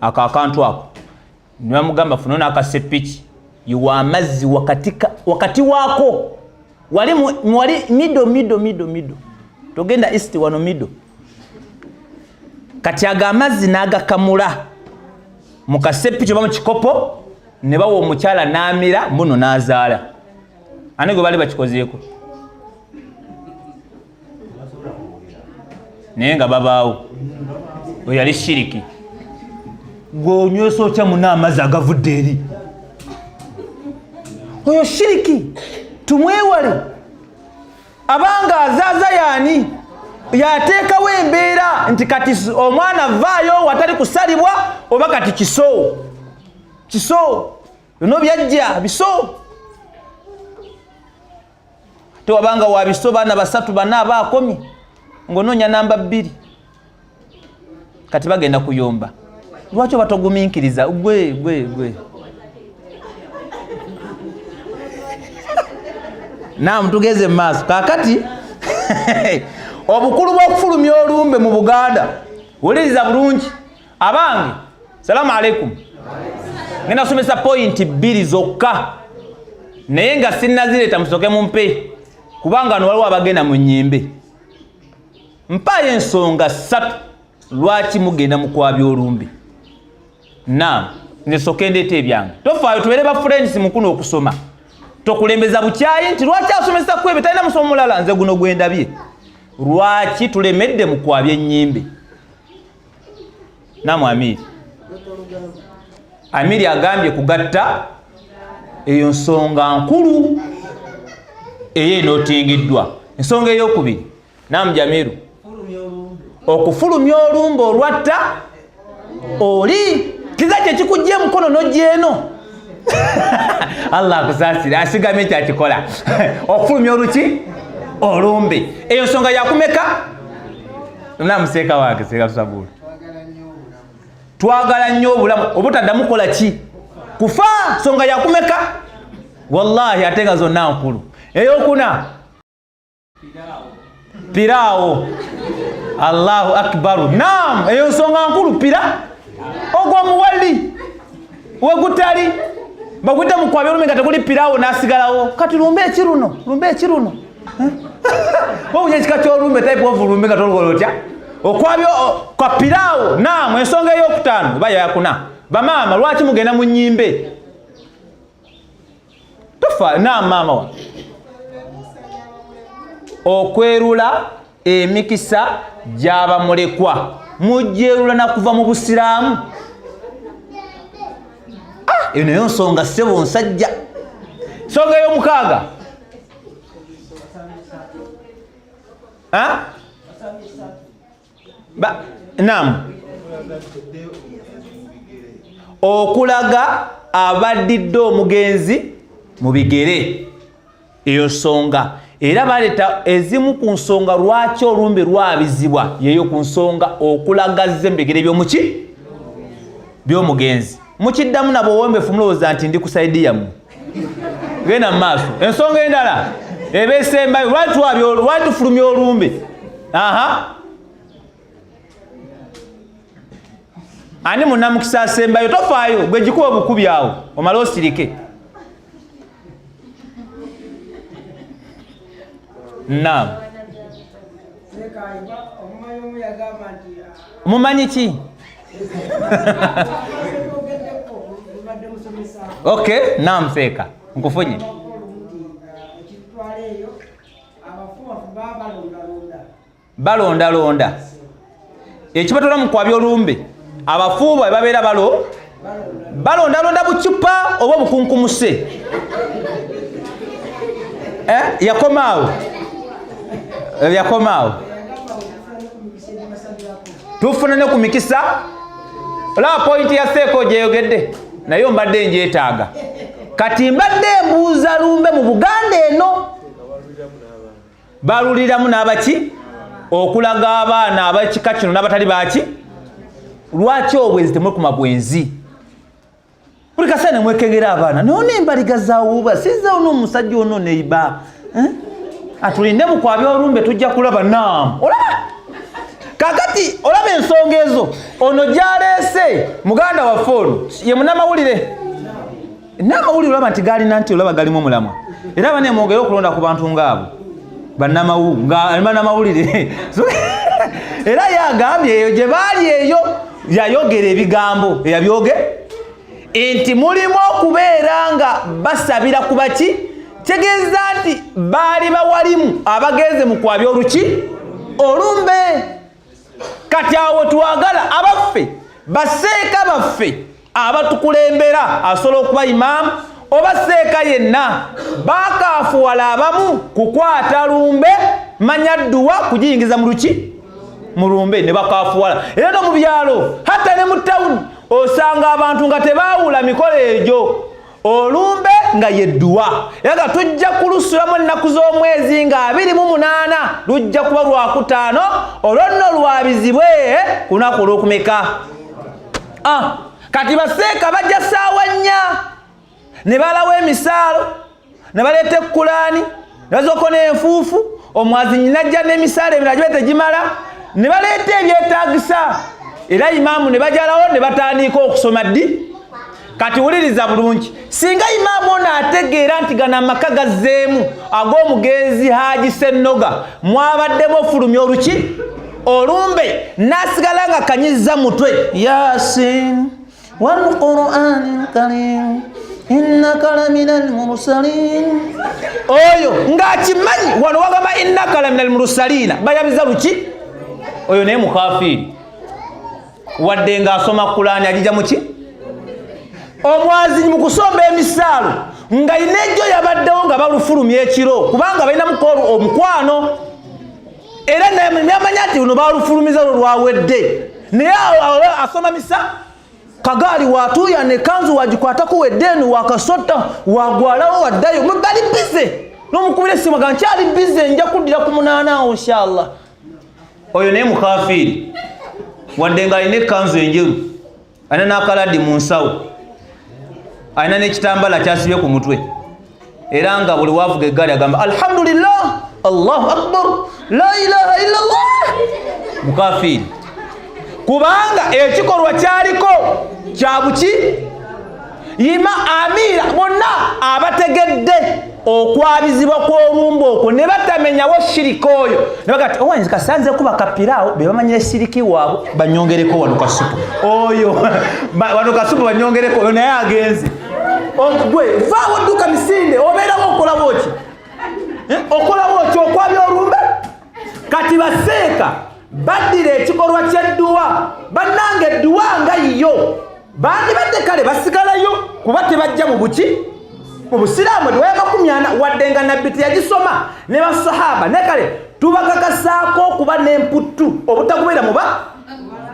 akantu ako niwamugamba funona akasepiki yuwa amazzi wakati wako wali mido togenda east wano mido kati aga amazzi n'agakamula mu kasepiki oba mu kikopo ne bawa omukyala n'amira muno n'azaala ani gwe bali bakikozeeko naye nga babaawo we yali shiriki gwe onywesa otya muna amazzi agavudde eri oyo shiriki tumwewale abanga azaaza yaani yateekawo embeera nti kati omwana vaayo watali kusalibwa oba kati kiso bino byajja biso ate wabanga wa biso baana 3 4 10 ng'onoonya namba 2 kati bagenda kuyomba lwaki batogumiikiriza gwe naam tugeze maaso kakati obukulu bw'okufulumya olumbe mu Buganda wuliriza bulungi abange salamu alaikum ngenda somesa point 2 zokka naye nga sinnazireeta musoke mumpe kubanga no waliwo abagenda mu nnyimbe mpayo ensonga 3 lwaki mugenda mu kwabya olumbe naam nesoke ndeeta ebyange tofaayo tubeere ba friends mukuno okusoma tokulembeza bukyayi nti lwaki asomesa kwebe talina musomo mulala nze guno gwendabye lwaki tulemedde mu kwabya ennyimbe namu Amiri agambye kugatta eyo nsonga nkulu ey'enootingiddwa ensonga ey'okubiri namu Jamiru okufulumya olumbe olwatta oli kiza kyekikujja emukono n'ojjeeno Allah akusasira asigamye kyakikola okufulumya oluki olumbe eyo nsonga yakumeka namuseeka wange seeka tusabula twagala nnyo obulamu obutaddamu kola ki kufa nsonga yakumeka wallahi ate nga zonna nkulu eyokuna piraawo Allahu akbaru naam eyo nsonga nkulu pira ogwa muwali wegutali bakwita mukwabya olumbe nga tekuli piraawo n'asigalawo kati lumbe ekiruno wobunya ekika ky'olumbe type of lumbe nga tolukola otya okwabya kwa piraawo naam ensonga ey'okutaano eba yakuna bamaama lwaki mugenda mu nnyimbe tofa naam maama wa okwerula emikisa gy'abamulekwa mujjeerula nakuva mu busiraamu eyo nayo nsonga ssebo nsajja nsonga ey'omukaaga Naam. Okulaga abaddidde omugenzi mu bigere, eyo nsonga. Era baleeta ezimu ku nsonga lwaki olumbe lwabizibwa, yeyo ku nsonga okulagazza mu bigere by'omugenzi. Mukiddamu nabo owombefu mulowooza nti ndi ku sayidi yammwe. Genda mu maaso. Ensonga endala eba esembayo lwaki tufulumya olumbe. Ani munnamukisa asembayo tofaayo gwe gikuba obukubi awo omale osirike. Naam. Mumanyi ki? Okay, naam Seeka. Nkufunye. Balonda. Ekibatola mu kwabya olumbe. Abafuuba babeera balonda bucupa oba bukunkumuse. Yakomaawo. Tufuna ne ku mikisa. Olaba pointi ya Seeko gyeyogedde. Naye mbadde njeetaaga. Kati mbadde mbuuza lumbe mu Buganda eno. Baluliramu n'abaki? Okulaga abaana abakika kino n'abatali baki? Lwaki obwenzi temwekuma bwenzi? Buli kaseera mwekegera abaana. None embaliga zaawuba. Sizaawo n'omusajja ono neiba. Atulinde mu kwabya olumbe tujja kulaba naam. Olaba? Kakati olaba ensonga ezo. Ono gyaleese muganda waffe ono ye munnamawulire. N'amawulire olaba nti gaalina nti olaba galimu omulamwa. Era baneemwogera okulonda ku bantu ng'abo. Bannamawulire. Era yagambye eyo gye baali eyo yayogera ebigambo eyabyoge nti mulimu okubeera nga basabira ku baki. Tegeeza nti baali bawalimu abagenze mu kwabya olumbe. Kati awo twagala abaffe baseeka baffe abatukulembera asobola okuba imaamu oba seeka yenna bakaafuwala abamu kukwata lumbe manyadduwa kugiyingiza mu lumbe ne bakaafuwala. Era no mu byalo hatta ne mu tawuni osanga abantu nga tebaawula mikolo egyo. Olumbe nga yedduwa. Era tujja kulusulamu ennaku z'omwezi nga 28 lujja kuba lwakutaano olwo nno lwabizibwe ku lunaku olw'okumeka. Kati baseeka bajja ssaawa 4 ne balawo emisaalo ne baleeta ekkulaani ne bazooko n'enfuufu omwazinyi najja n'emisaalo emirala gye tegimala ne baleeta ebyetaagisa era imaamu ne bajalawo ne batandika okusoma ddi. Kati wuliriza bulungi, singa imaamu ono ategeera nti gano amaka gazzeemu ag'omugenzi Haaji Ssennoga mwabaddemu ofulumya olumbe n'asigala nga kanyizza mutwe Yaasin wal Qur'aanil Kariim innaka laminal mursaliin. Oyo ng'akimanyi wano wagamba innaka laminal mursaliina bayabiza luki? Oyo naye mukaafiiri wadde ng'asoma Qur'aani agijja muki? Omwazinyi mu kusomba emisaalo nga inejjo yabaddewo nga balufulumya ekiro kubanga balina mukolo omukwano. Era namanya nti luno balufulumiza lwawedde naye asoma misa kagaali watuuya ne kanzu wagikwatako weddeeni wakasota wagwalawo waddayo bali bize n'omukubira essimu aga nkyali bize nja kuddira ku 8 awo inshallah. Oyo naye mukaafiiri wadde nga alina ekkanzu enjeru alina n'akaladi mu nsawo alina n'ekitambala kyasibye ku mutwe era nga buli waavuga eggaali agamba alhamdulillah Allahu akbar la ilaha illallah. Mukaafiiri kubanga ekikolwa kyaliko kya buki yima amiira bonna abategedde okwabizibwa kw'olumbe okwo ne batamenyawo shiriki oyo ne bagati owanzi kasanze kuba kapiraawo be bamanyira shiriki waabwe banyongereko wano kasupu oyo wano kasupu banyongereko oyo naye agenze gwe vaawo dduka misinde obeerawo okolawo ki okwabya olumbe. Kati baseeka baddira ekikolwa ky'edduwa bannange edduwa nga yiyo bandibadde kale basigalayo kuba tebajja mu buki mu Busiraamu edduwa ya 40 wadde nga nabbi teyagisoma ne basahaba ne kale tubakakasaako okuba n'emputtu obutakubeera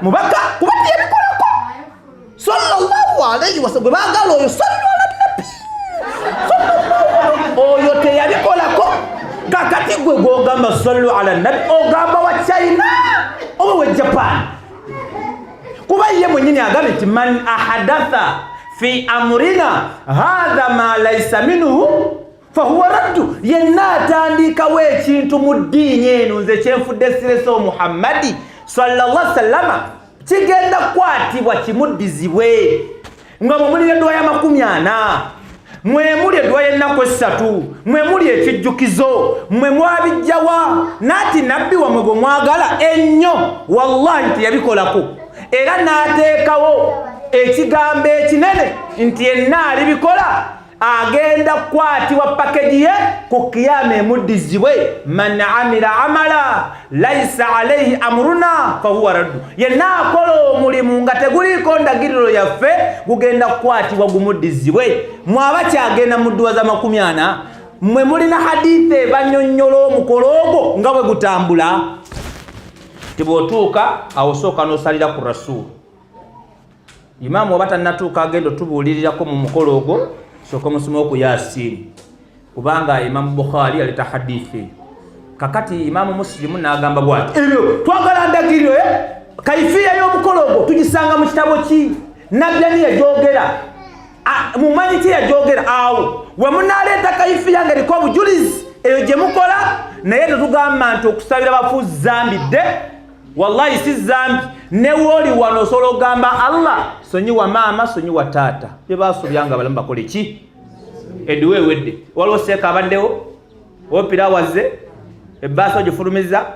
mubaka kuba teyabikolako sallallahu alayhi wasallam gwe baagala oyo sallallahu nabbi oyo teyabikolako kakati gwe gwogamba sallu ala nabbi ogamba wa China oba wa Japan kuba ye mwenyini agambye nti man ahadatha fi amrina hadha ma laysa minhu fahuwa raddu yenna atandikawo ekintu mu ddiini eno nze kyenfudde sireso Muhammadi sallallahu alaihi wasallam kigenda kukwatibwa kimuddizibwe nga mumuli edduwa ya 40 mwe muli edduwa y'ennaku 3 mwe muli ekijjukizo mwe mwabijjawa nati nabbi wamwe gwe mwagala ennyo wallahi teyabikolako era n'ateekawo ekigambo ekinene nti yenna alibikola agenda kukwatibwa pakeji ye ku kiyama emuddizibwe man amila amala laisa alaihi amruna fahuwa raddu yenna akola omulimu nga teguliiko ndagiriro yaffe gugenda kukwatibwa gumuddizibwe mwaba kyagenda mu dduwa za 40 mwe mulina hadithi ebanyonnyola omukolo ogwo nga bwe gutambula tibwotuuka awo sooka n'osalira ku rasulu imaamu oba tannatuuka agenda otubuulirirako mu mukolo ogwo sooka musoma ku Yasin kubanga Imaamu Bukhari aleta hadithi kakati Imaamu Muslimu n'agamba bw'ati ebyo twagala ndagiriro kaifiya y'omukolo ogwo tugisanga mu kitabo ki nabbi ani yagyogera mumanyi ki yagyogera awo we munaleeta kaifiya nga eriko obujulizi eyo gye mukola naye tetugamba nti okusabira bafu zambidde wallahi si zambi newooli wano osobola ogamba Allah sonyiwa maama sonyiwa taata bye basuubyanga balamu bakole ki edduwa ewedde waliwo seeka abaddewo wopira wazze ebbaasa ogifulumiza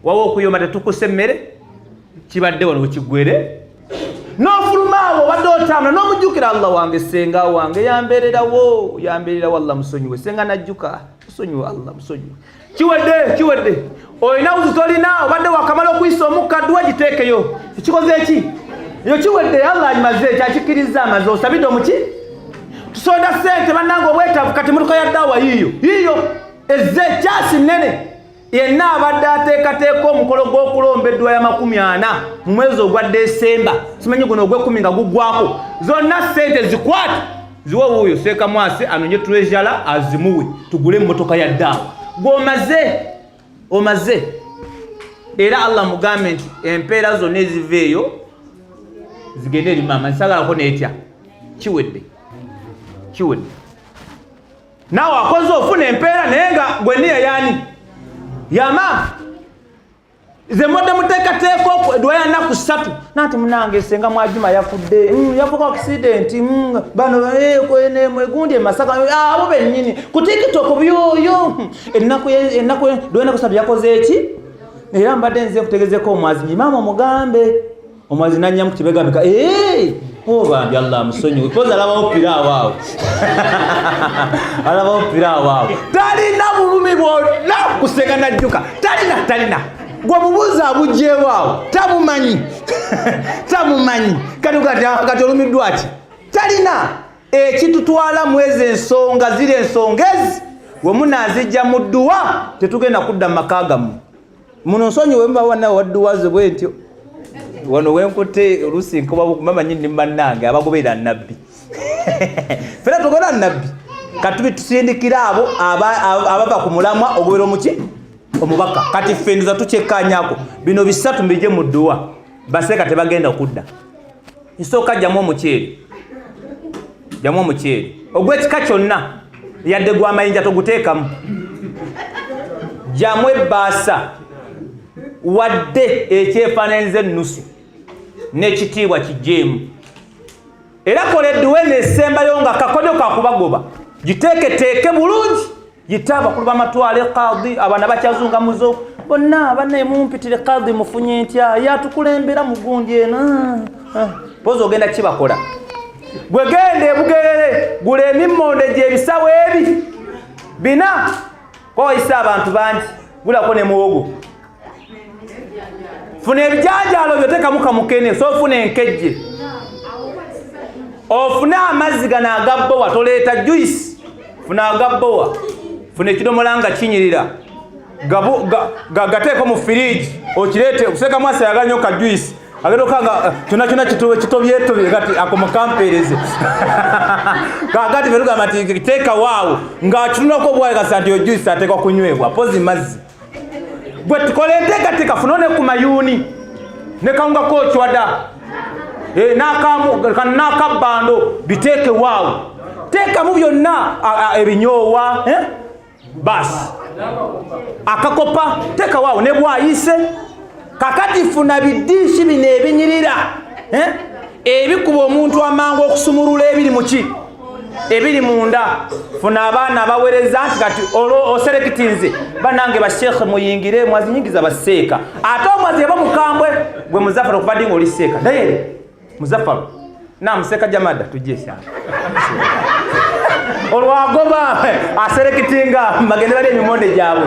wawo okuyoma tetukuse emmere kibadde wano wekiggwere n'ofuluma awo obadde otambula n'omujjukira Allah wange senga wange yambeererawo Allah musonyiwe senga najjuka musonyiwe Allah musonyiwe kiwedde olina wuzi tolina obadde wakamala okuyisa omukka dduwa giteekeyo ekikoze eki yo kiwedde Allah agimaze kyakikiriza amaze osabidde omuki tusonda sente bannange obwetaavu kati motoka ya ddawa yiyo ezze kyasi nnene yenna abadde ateekateeka omukolo gw'okulomba edduwa ya 40 mu mwezi ogwa Desemba simanyi guno ogw'ekumi nga guggwako zonna sente zikwate ziwe wuuyo seeka mwasi anonye treasurer azimuwe tugule emmotoka ya ddawa omaze era Allah mugambe nti empeera zonna eziveeyo zigende eri maama nsagalako neetya kiwedde naawe akoze ofuna empeera naye nga gwenniya yaani yamaama ze modde muteekateeka edduwa ya nnaku 3 nanti munange senga Mwajuma yafudde yavuka accident bano egundi emasaka abo bennyini ku TikTok byoyo ennaku edduwa ya 3 yakoze eki era mbadde nze kutegezeeko omwazi maama omugambe omwazi nanyamu kibegabega obambi Allah musonyiwe poza alabawo piraawo talina bulumi bwonna kusenga najjuka talina gwe mubuuza abugjeewaawo tamumanyi kati olumiddwa ati talina ekitutwala mwezi ensonga ziri ensonga ezi we munaazijja mu dduwa tetugenda kudda mu maka gammwe muno nsonyiwe mbawana wadduwa ze bwentyo wano wenkutte oluusi nkuba bukumamanyi ndi bannange abagoberera nabbi fena tugona nabbi katubi tusindikira abo abava ku mulamwa ogobera omuki omubaka kati fenza tukyekkaanyako bino bisatu mbijje mu dduwa baseeka tebagenda kudda nsooka jjamu omuceeri ogw'ekika kyonna yadde gw'amayinja toguteekamu jjamu ebbaasa wadde ekyefaananyiza ennusu n'ekitiibwa kijjeemu era kola edduwa eno esembayo nga kakodyo kakubagoba giteeketeeke bulungi gite abakulu b'amatwale qadi abaana bakyazunga muzo bonna bannaye mumpitire qadi mufunye ntya yatukulembera mu gundi eno pozi ogenda kibakola gwe genda ebugerere gula emimmonde gy'ebisawo ebi 4 kwawayisa abantu bangi gulako ne muwogo funa ebijanjaalo byoteekamu kamukene so funa enkejje ofuna amazzi gano agabbowa toleeta juice funa agabbowa funa ekidomola nga kinyirira gateeko mu firiji okireete okuseka mwasa yaganyo ka juice agenda okanga kyonna kitobyetobye gati akomukampeereze kakati verugamba nti teeka waawo ng'akitunako obwagasa nti ojuice ateekwa kunywebwa pozi mazzi bwe tukola enteekateeka funa ne ku mayuuni ne kawunga koochwada n'akabbando biteeke waawo teekamu byonna ebinyoowa basi akakopa teeka waawo ne bwayise kakati funa bidiishi bino ebinyirira ebikuba omuntu amangu okusumulula ebiri muki ebiri munda funa abaana abawereza nti kati oselekitinze banange bashekhe muyingire mwazinyingiza baseeka ate omwazi eba mukambwe gwe Muzaffar okubadde nga oli seeka dayere Muzaffar namuseeka jamada tujje olwagoba aselekitinga magende bali emimonde gyabwe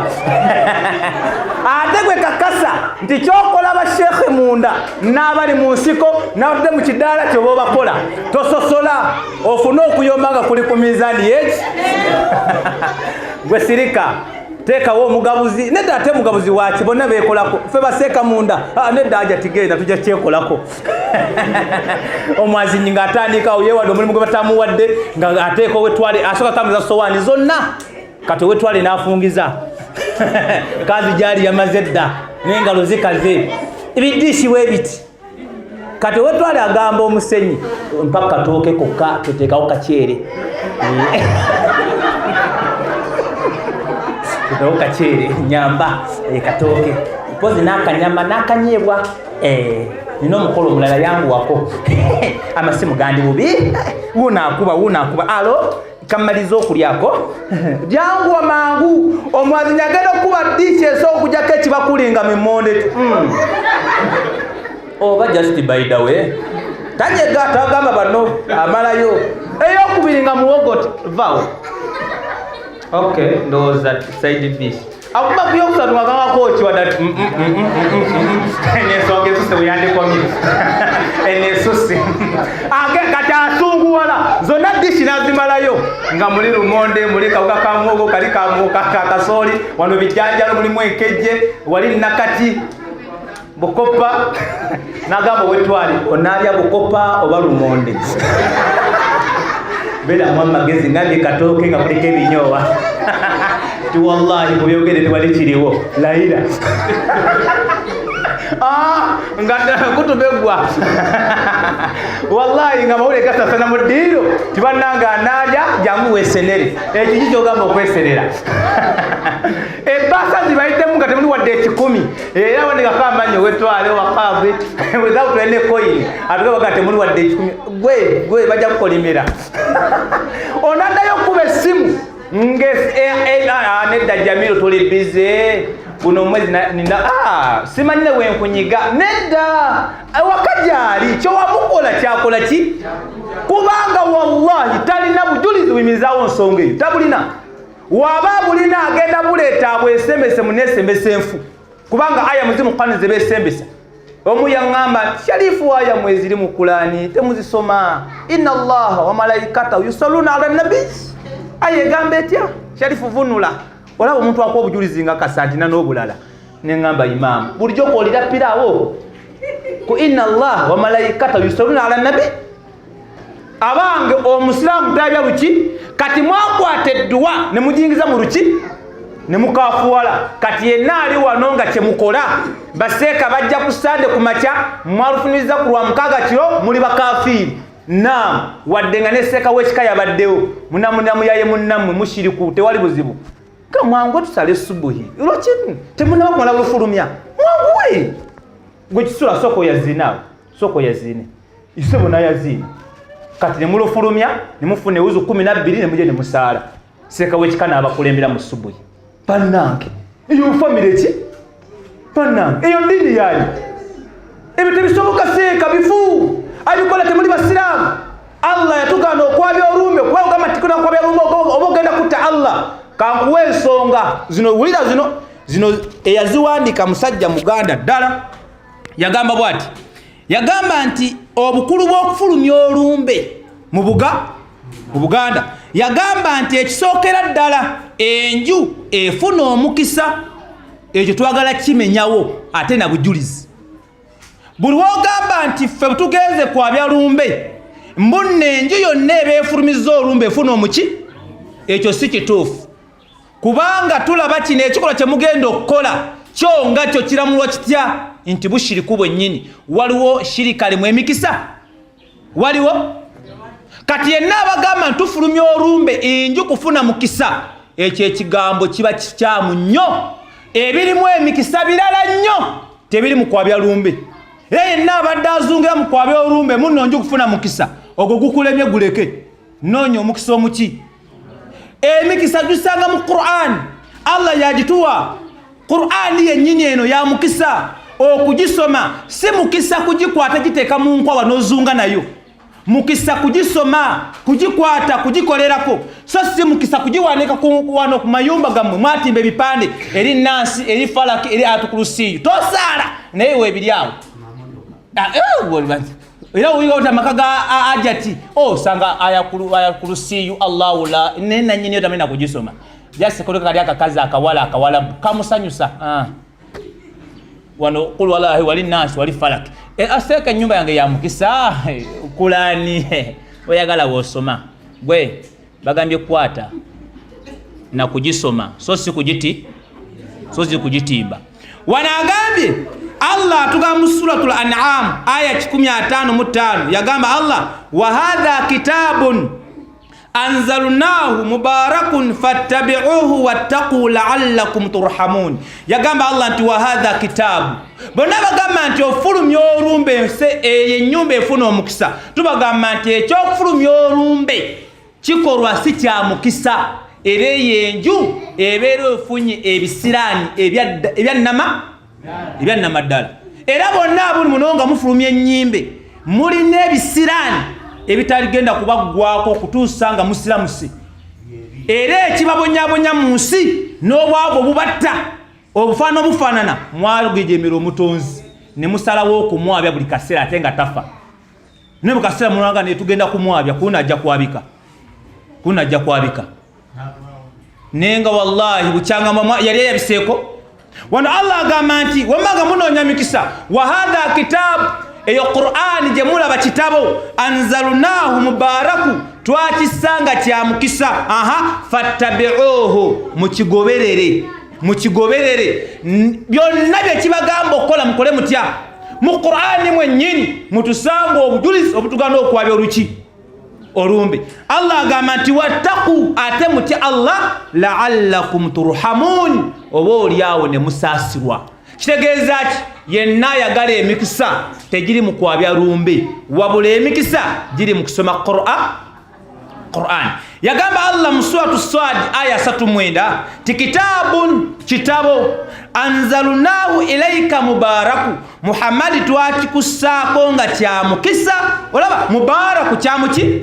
ate gwe kakasa nti kyokola bashekhe munda n'abali mu nsiko n'abatudde mu kidaala kyoba obakola tososola ofune okuyomba nga kuli ku mizaani yeki gwe sirika teekawo omugabuzi nedda ate mugabuzi waki bonna beekolako ffe baseeka munda nedda aja tigenda tujja kyekolako omwazinyi ng'atandikawo yeewadde omulimu gwe batamuwadde nga ateeka owetwale asooka tambuza sowaani zonna kati owetwale n'afungiza kazi gyali yamaze dda n'engalo zikaze ebidiishi weebiti kati owetwale agamba omusenyi mpaka katooke kokka tuteekawo kaceere tuteekawo kaceere nyamba katooke pozi n'akanyama n'akanyeebwa nina omukolo omulala yanguwako amasimu gandi bubi wuunaakuba alo kamaliza okulyako janguwa mangu omwazi nyagenda okuba diishi esooka okujjako ekibakulinga mimonde oba just by the way tanyega tagama bano amalayo eyokubiri nga muwogote vawo okay ndowooza side dish akuba kuyokusatu ngakangako wadati enesonga esuse weyandikomye enesusi kati asunguwala zonna dishi nazimalayo nga muli lumonde muli kawuka kamwogo kali kasooli wano bijjanjalo mulimu enkejje wali nakati bukopa nagamba wetwali onaalya bukopa oba lumonde beramu amagezi nange katooke nga kuliko ebinyoowa ti wallahi kubyogere tewali kiriwo layira nga kutubegwa wallahi nga mawule gasasana mu ddiiro tibannanga anaalya jangu weesenere ekiki kyogamba okweserera ebbasa zibayitemu nga temuli wadde 10 era wandikako amanyi wetwale wakabwe without any coin atugabaga temuli wadde 10 gwe bajja kukolimira onaddayo okuba essimu nedda Jamilu tuli bize guno omwezi simanyire wenkunyiga nedda wakajali kyowamukola kyakola ki kubanga wallahi talina bujulizi buyimirizawo nsonga eyo tabulina waba bulina agenda buleeta abwesembese munesembesa enfu kubanga aya muzimu kwani zebesembesa omu yaŋŋamba sharifu aya mweziri mu Kurani temuzisoma inna allaha wa malaikatahu yusalluna ala nabi aya egamba etya sharifu vunula olaba omuntu akuwa obujulizi nga kasantina n'obulala neŋŋamba imaamu bulijjo koolirappirawo ku inna allaha wa malaikatahu yusalluna ala nabi abange omusiraamu tabya luki kati mwakwata edduwa ne mujingiza mu luki ne mukafuwala kati yenna ali wano nga kyemukola baseeka bajja ku Sande ku makya mwalufuniriza ku Lwamukaaga kiro muli bakafiiri naam wadde nga neseeka w'ekika yabaddewo munamunamu yaye munnammwe mushiriku tewali buzibu ka mwangu tusale subuhi lwaki temunaba kumala bulufulumya mwanguwe gwe kisula soko yazine isebo nayazine kati ne mulufulumya ne mufune ewuzi 12 ne muje ne musaala seeka w'ekika n'abakulembera mu subuhi bannange eyo famire ki bannange eyo ddiini yaani ebyo tebisoboka seeka bifu abikola temuli basiraamu Allah yatugaana okwabya olumbe kuba ogamba tikuna okwabya olumbe oba ogenda kutta Allah kankuwa ensonga zino wulira zino eyaziwandika musajja muganda ddala yagamba bw'ati yagamba nti obukulu bw'okufulumya olumbe mu Buganda yagamba nti ekisookera ddala enju efuna omukisa ekyo twagala kimenyawo ate na bujulizi. Buli wogamba nti ffe butugenze kwabya lumbe mbunne enju yonna ebeefulumizza olumbe efuna omuki, ekyo si kituufu kubanga tulaba kino ekikola kye mugenda okukola kyo nga kyo kiramulwa kitya nti bushiriku bwennyini. Waliwo shirika limu emikisa? Waliwo? Kati yenna abagamba ntufulumya olumbe enju kufuna mukisa, ekyo ekigambo kiba kikyamu nnyo. Ebirimu emikisa birala nnyo tebiri mu kwabya lumbe. Era yenna abadde azungira mu kwabya olumbe munno nju kufuna mukisa, ogwo gukulemye guleke, noonya omukisa omuki. Emikisa gisanga mu Qur'an, Allah yagituwa. Qur'an yennyini eno ya mukisa, okugisoma si mukisa kugikwata giteeka mu nkwawa n'ozunga nayo. Mukisa kugisoma, kugikwata, kugikolerako. So si mukisa kugiwanika wano ku mayumba gammwe mwatimba ebipande eri Nansi, eri Falaki, eri Atukurusiyu. Tosaala naye weebiri awo. Era uyiga utamaka ga ajati sanga Ayakurusiyu Allahu la nena nyinyi yotamena kugisoma. Just koleka kali akakazi akawala kamusanyusa. Wano kul wallahi wali Nansi wali Falaki. Aseka nyumba yange ya mukisa kulani oyagala wosoma. Gwe bagambye kwata na kugisoma so si kugitimba. Wanagambye Allah tugamba suratul An'am aya 15 yagamba Allah wa hadha kitabun anzalnahu mubarakun fattabi'uhu wattaqu la'allakum turhamun. Yagamba Allah nti wa hadha kitabu. Bonna bagamba nti ofulumya olumbe ennyumba efuna omukisa. Tubagamba nti ekyokufulumya olumbe kikolwa si kya mukisa. Era yenju ebeera efunye ebisiraani ebyannama ddala. Era bonna abuli muno nga mufulumya ennyimbe mulina ebisiraani ebitaligenda kubaggwako okutuusa nga musiramusi. Era ekibabonyabonya mu nsi n'obwavu obubatta obufaana obufaanana mwalugejemera omutonzi ne musalawo okumwabya buli kaseera ate nga tafa. Ne mukaseera mulanga ne tugenda kumwabya kunajja kwabika. Nenga wallahi bukyanga mama yali yabiseeko. Wano Allah agamba nti wamaga munoonya mikisa wa hadha kitabu eyo Qur'an gye mulaba kitabo anzalnahu mubaraku twakisanga kya mukisa. Fattabi'uhu mukigoberere byonna bye kibagamba okukola mukole mutya. Mu Qur'ani mwennyini mutusanga obujulizi obutuganda okwabya olumbe. Allah agamba nti wattaqu ate mutya Allah la'allakum turhamun oba oliawo ne musaasirwa. Kitegeeza ki yenna ayagala emikisa tegiri mu kwabya lumbe wabula emikisa giri mu kusoma Qur'an. Yagamba Allah mu suratu Sad aya 39 ti kitabo anzalnahu ilayka mubaraku Muhammad twakikusaako nga kya mukisa. Olaba mubaraku kya muki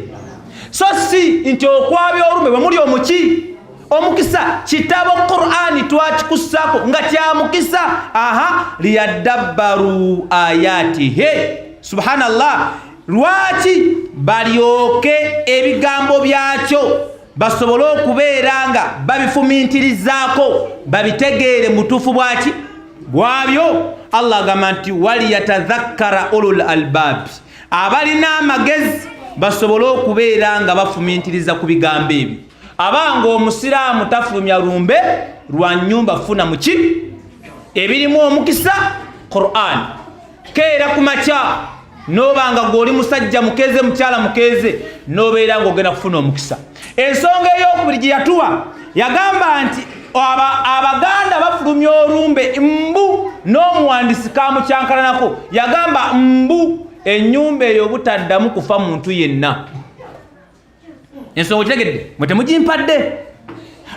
so si nti okwabya olumbe bwe muli omukisa kitabo Qur'ani twakikusaako nga kya mukisa. Liyadabbaru ayatihi subhanallah. Lwaki balyoke ebigambo byakyo basobole okubeera nga babifumintirizaako babitegeere mutuufu bwabyo. Allah agamba nti waliyatadhakkara ulul albabi, abalina amagezi basobole okubeera nga bafumintiriza ku bigambo ebyo. Abanga omusiraamu tafulumya lumbe lwa nnyumba funa muki ebirimu omukisa Qur'an. Keera ku makya nobanga goli musajja mukeze mukyala mukeze nobeera ng'ogenda kufuna omukisa. Ensonga ey'okubiri gye yatuwa yagamba nti Abaganda bafulumya olumbe mbu n'omuwandiisi kamukyankalanako yagamba mbu ennyumba eyo butaddamu kufa muntu yenna. Ensonga kitegedde mwe temugimpadde.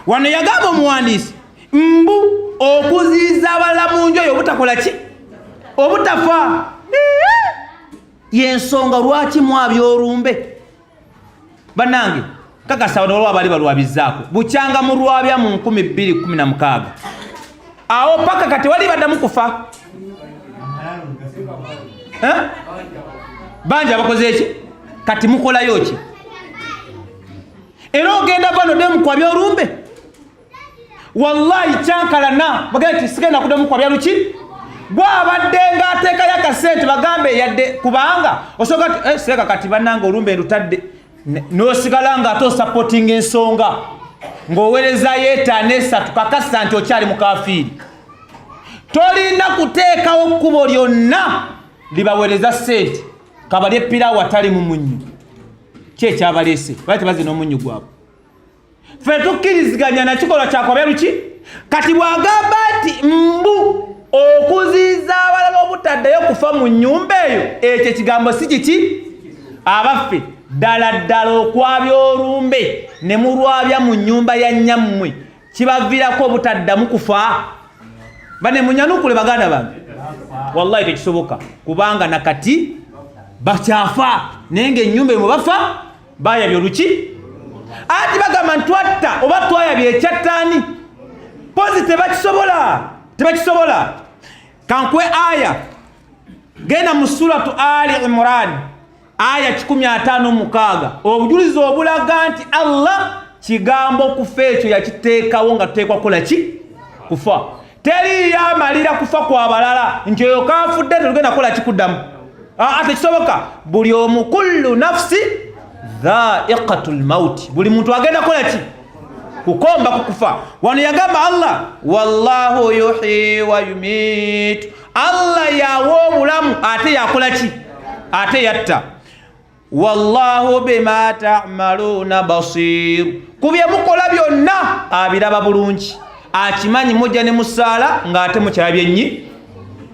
Wano yagamba omuwandiisi mbu okuziiza abalala mu nju eyo obutakola ki obutafa. Yensonga lwaki mwabya olumbe bannange kakasa wano olwa bali balwabizaako bukyanga mu lwabya mu 2016 awo paka kati wali baddamu kufa banja abakoze eki kati mukolayo ki era ogenda bano demu kwa byolumbe wallahi kyankalana bagenda ti sigenda kudemu kwa byaluki gwabadde ng'ateekayo akasente bagambe yadde kubanga osobola kati seeka kati bannanga olumbe lutadde n'osigala ng'ate osapootinga ensonga ng'owerezayo etaano esatu kakasa nti okyali mukafiiri tolina kuteekawo kkubo lyonna libaweereza ssente kabali epiraawo atali mu munnyu kyekyabaleese bali tebazi n'omunnyu gwabwe ffe tukkiriziganya na kikolwa kyakwabya luki kati bw'agamba nti mbu okuziiza abalala obutaddayo kufa mu nnyumba eyo ekyo ekigambo si kiki abaffe ddala okwabya olumbe ne mulwabya mu nnyumba ya nnyammwe kibaviirako obutaddamu kufa bane munyanukule baganda bange wallahi tekisoboka kubanga nakati bakyafa naye ng'ennyumba emwe bafa bayabya oluki ati bagamba ntwatta oba twayabya ekyattaani pozi tebakisobola kankwe aya genda mu suratu Ali Imran aya 156 obujulizi obulaga nti Allah kigambo kufa ekyo yakiteekawo nga tuteekwa kola ki kufa teri yamalira kufa kwa balala nti oyo kafudde tetugenda kola kikuddamu ate kisoboka buli omu kullu nafsi dha'iqatul maut buli muntu agenda kola ki kukomba kukufa wano yagamba Allah wallahu yuhyi wa yumitu Allah yawo obulamu ate yakola ki ate yatta wallahu bima ta'maluna basir kubye mukola byonna abiraba bulungi akimanyi mujja ne musaala ng'ate mukyabye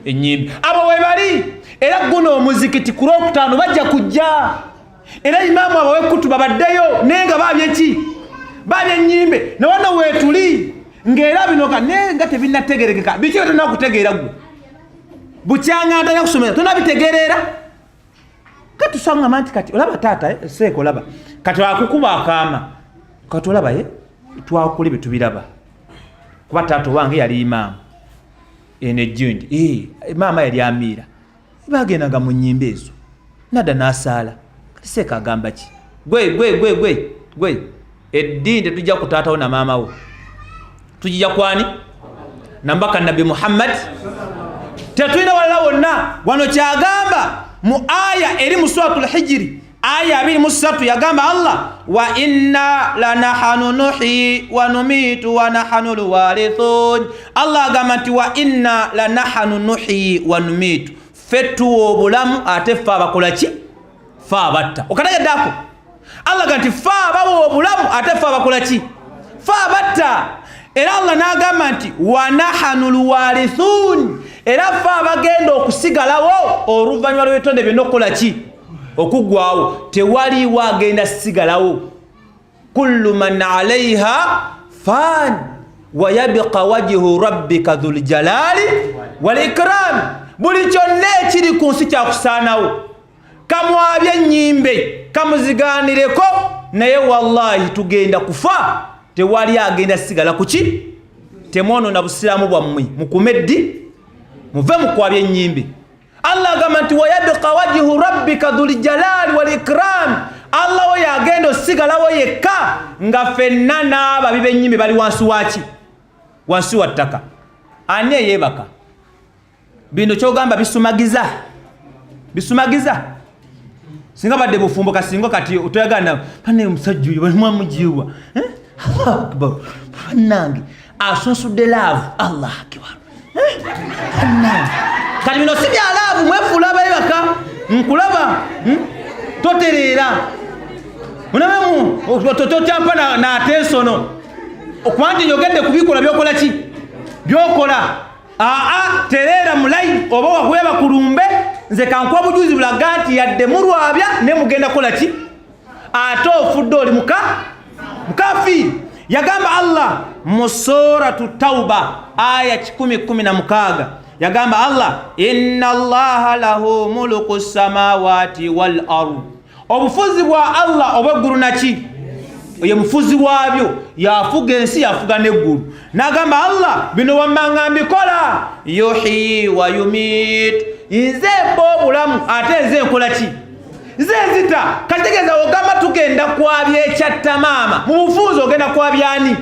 ennyimbi abo we bali era guno omuzikiti ku Lwokutaano bajja kujja era imaamu abawe kutuba baddeyo naye nga baabye ki baabye ennyimbe ne wano weetuli ng'era bino naye nga tebinnategerekeka biki tonna kutegeera gwe bukyangantanya kusomera tonna bitegeerera kati tusangama nti kati olaba taata seeko olaba kati akukuba akaama kati olaba twakule bye tubiraba kuba taata wange yali imaamu eno ejjundi maama yali amiira bagendanga mu nnyimba ezo nadda n'asaala kati seeka agamba ki gwe eddiini tetujja kutaatawo na maama wo tujija kwani nambaka nabi Muhammad tetulina walala wonna wano kyagamba mu aya eri mu suratul Hijri aya 23 yagamba Allah wa inna lanahanu nuhyi wa numitu wa nahnu alwarithun Allah agamba nti wa inna lanahanu nuhyi wa numitu fetu obulamu ate fa abakola ki fa abatta okatageddako Allah agamba nti fa abawo obulamu ate fa abakola ki fa abatta era Allah n'agamba nti wa nahnu alwarithun era fa abagenda okusigalawo oluvannyuma lw'ebitonde byonna okukola ki okuggwawo tewaliwo agenda sigalawo kullu man alayha fan wa yabqa wajhu rabbika dhul jalali wal ikram buli kyonna ekiri ku nsi kyakusaanawo kamwabye ennyimbe kamuzigaanireko naye wallahi tugenda kufa tewali agenda sigala kuki temwonoona busiraamu bwammwe mukumeddi muve mukwabye ennyimbe Allah agamba nti wayabqa wajhu rabbika dhul jalali wal ikram Allah we yagenda osigalawo yekka nga ffenna n'ababi b'ennyimbe bali wansi waki wansi wa ttaka ani eyeebaka bino kyogamba bisumagiza singa badde bufumbo kasingo kati otoyagana pane omusajja oyo bamwamujiwa Allah akbar nange asonsudde laavu Allah akbar kati bino si bya laavu mwefuula abayebaka nkulaba totereera munamu totyampa n'atensono okuba nti njogedde kubikola byokola ki byokola tereera mulayi oba wakweba kulumbe nze kankuwa bujuzi bulaga nti yadde mulwabya ne mugenda kola ki ate ofudde oli mukafiiri yagamba Allah mu suratu Tauba aya 10:16 yagamba Allah inna Allaha lahu mulku samawati wal ard obufuzi bwa Allah obweggulu naki ye mufuzi waabyo yafuga ensi yafuga n'eggulu n'agamba Allah bino wammanga mbikola yuhyi wa yumit nze mba obulamu ate nze nkola ki zezita kategeza ogamba tugenda kwabya ekyatta maama mu bufunzo ogenda kwabyani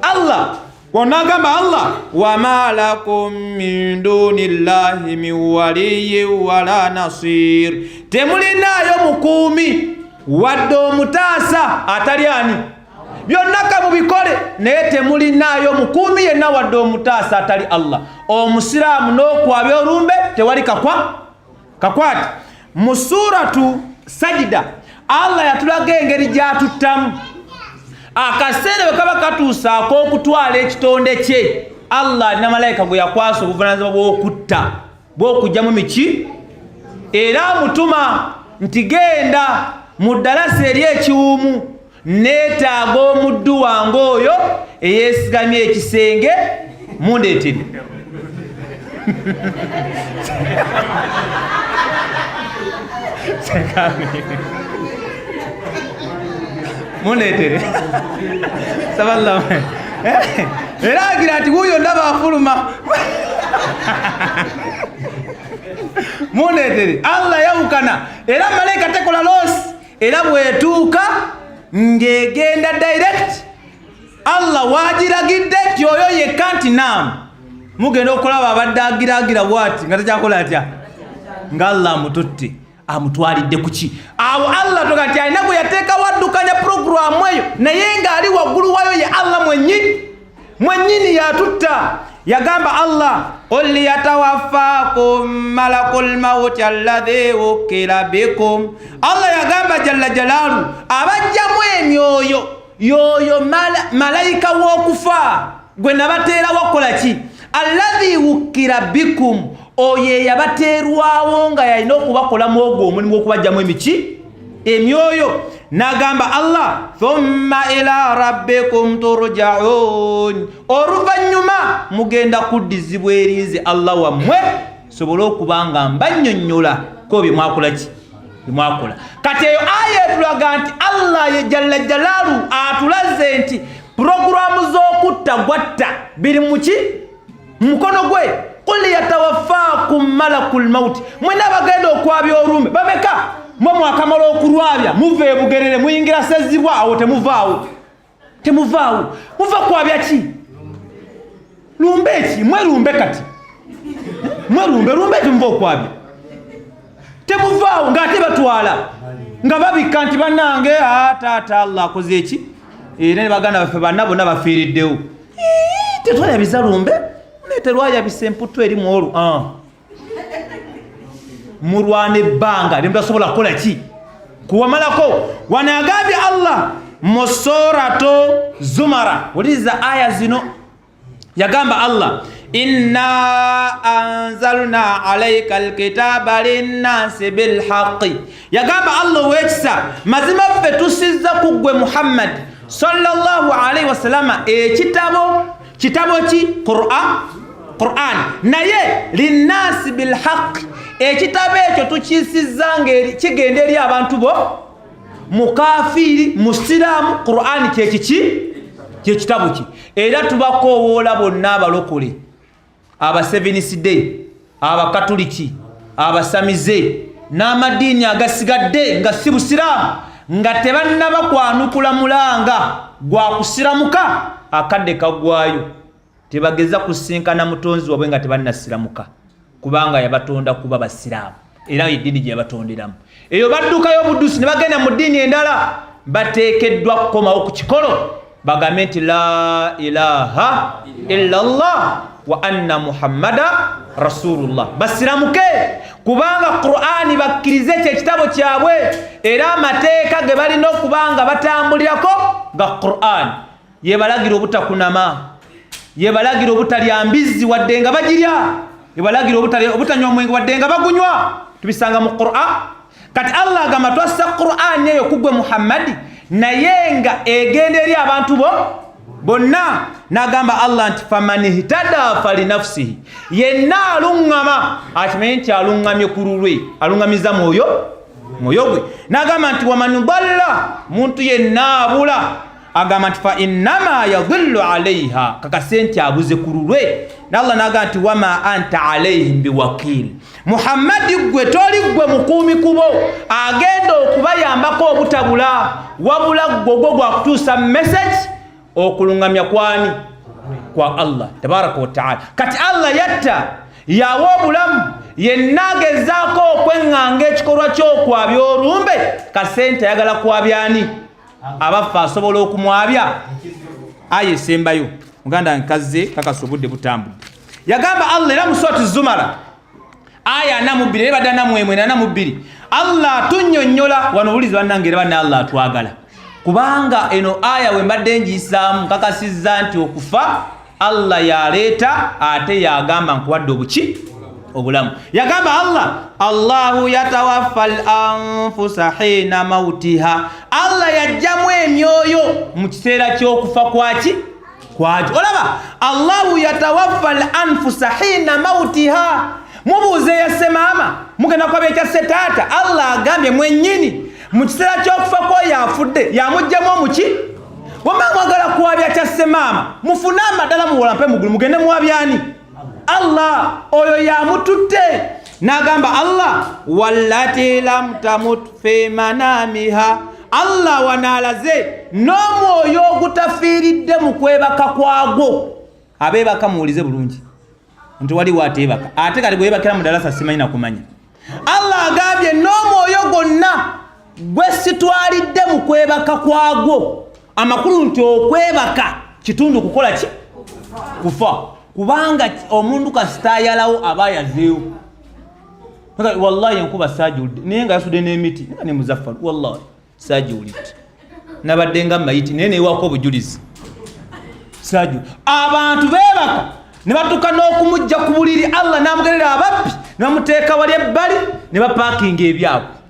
Allah wanagamba Allah wama lakum min dunillahi min waliyyin wala nasir temulinayo mukuumi wadde omutaasa atali ani byonna kamubikole naye temulinayo mukuumi yenna wadde omutaasa atali Allah omusiraamu n'okwabya olumbe tewali kakwati mu suratu sajida Allah yatulaga engeri gyatuttamu akaseera bwe kaba katuusa ak'okutwala ekitonde kye Allah alina malayika gwe yakwasa obuvunaanyizibwa bw'okutta bw'okugyamu miki era amutuma nti genda mu ddalasa eri ekiwumu neetaaga omuddu wange oyo eyeesigamye ekisenge mundeetedde mundeetere saballah era agira ati wuuyo ndaba afuluma mundeetere Allah yawukana era malayika tekola loosi era bwetuuka ng'egenda direct Allah wagiragidde nti oyo yekka nti naamu mugenda okulaba abadde agiragira bwati nga takyakola atya nga Allah amututte amutwalidde kuki awo Allah toga nti alina gwe yateeka waddukanya programu eyo naye ng'ali waggulu wayo ye Allah mwennyini yatutta yagamba Allah qul yatawaffakum malakul mauti alladhi wukila bikum Allah yagamba jalla jalaalu abajjamu emyoyo yoyo malayika w'okufa gwe nabateera wakola ki alladhi wukila bikum oye yabateerwawo nga yalina okubakolamu ogwo omulimu okubajjamu emyoyo nagamba Allah thumma ila rabbikum turja'un oluvannyuma mugenda kuddizibwa erinze Allah wammwe sobole okubanga mbannyonnyola ko bye mwakola ki bye mwakola kati eyo aya etulaga nti Allah ye jalla jalaalu atulaze nti programu z'okutta gwatta biri muki mukono gwe qul yatawaffakum malakul mauti mwena bagenda okwabya olumbe bameka mwe mwakamala okulwabya muve ebugerere muyingira sezibwa awo temuvaawo muva kwabya ki lumbe ki mwerumbe kati mwerumbe timuva okwabya temuvaawo ng'ate batwala nga babikka nti bannange taata Allah akoze eki era ne baganda baffe banna bonna bafiiriddewo tetwayabiza lumbe terwayabisa emputtu eri mwolu murwana ebbanga nemutasobola kukola ki kuwamalako wanagambye Allah mu suratu Zumara wuliriza aya zino yagamba Allah inna anzalna alayka alkitaba linnasi bilhaqqi yagamba Allah wekisa mazima ffe tusizza ku ggwe Muhammad sallallahu alayhi wasallama kitabo ki Qur'an naye linnasi bilhaqqi ekitabo ekyo tukisizza kigenda eri abantu bo mukafiri musiraamu Qur'an kyekitabo ki era tubakoowoola bonna abalokole aba Seventh Day abakatuliki abasamize n'amadiini agasigadde nga si busiraamu nga tebannaba kwanukula mulanga gwa kusiramuka akadde kagwayo tebageza kusinkana mutonzi wabwe nga tebannasiramuka kubanga yabatonda kuba basiraamu era eddiini gye yabatonderamu eyo baddukayo obuddusi ne bagenda mu ddiini endala bateekeddwa kukomawo ku kikolo bagambe nti la ilaha illallah wa anna muhammada rasulullah basiramuke kubanga Qur'ani bakkirize ekitabo kyabwe era amateeka ge balina okubanga batambulirako ga Qur'an yebalagira obutakunama yebalagira obutalya mbizi wadde nga bagirya yebalagira obutanywa omwenge wadde nga bagunywa tubisanga mu Qur'an kati Allah agamba twassa Qur'an eyo kugwe Muhammadi naye nga egenda eri abantu bonna nagamba Allah nti faman ihtada fali nafsihi yenna aluŋŋama akimanyi nti aluŋŋamye ku lulwe aluŋŋamiza mwoyo gwe nagamba nti waman dalla muntu yenna abula agamba nti fa innama yadhillu alaiha kakasenti abuze ku lulwe Allah n'agamba nti wama anta alaihim biwakil Muhammadi gwe toli gwe mukuumi kubo agenda okubayambako obutabula wabula gwe gwa kutuusa message okulungamya kwani kwa Allah tabaraka wa taala kati Allah yatta yawa obulamu yenna agezaako okweŋŋanga ekikolwa ky'okwabya olumbe kasente ayagala kwabyani abaffe asobola okumwabya aya esembayo muganda nkaze kakasobodde butambudde yagamba Allah era mu surati Zumara aya 42 ebadde 42 Allah tunnyonnyola wano bulizi bannange era banne Allah atwagala kubanga eno aya we mbadde njisaamu kakasizza nti okufa Allah yaleeta ate yagamba nkuwadde obuki obulamu yagamba Allah Allahu yatawaffa al-anfusa hina mautiha Allah yajjamu emyoyo mu kiseera ky'okufa kwaki kwajo olaba Allahu yatawaffa al-anfusa hina mautiha mubuuze yasemama mugenda kwa bekya setata Allah agambye mwennyini mu kiseera ky'okufa kwa yafudde yamujjamu omuki wamangwagala kuwabya kyasemama mufune amadala muwolampe mugulu mugende muwabyani Allah oyo yamututte nagamba Allah wallati lam tamut fi manamiha Allah wanalaze n'omwoyo ogutafiiridde mu kwebaka kwago abeebaka muwulize bulungi nti wali wateebaka ate kati gwebakira mu dalasa simanyi nakumanya Allah agambye n'omwoyo gonna gwe sitwalidde mu kwebaka kwago amakulu nti okwebaka kitundu kukola ki kufa kubanga omundu kasitayalawo aba yazeewo wallahi enkuba sajiwulidde naye nga yasudde n'emiti ne Muzaffar wallahi sajiwulidde nabadde nga mayiti naye neewako obujulizi sajiwulidde abantu beebaka ne batuuka n'okumujja ku buliri Allah n'amugerera ababbi ne bamuteeka wali ebbali ne bapaakinga ebyabwe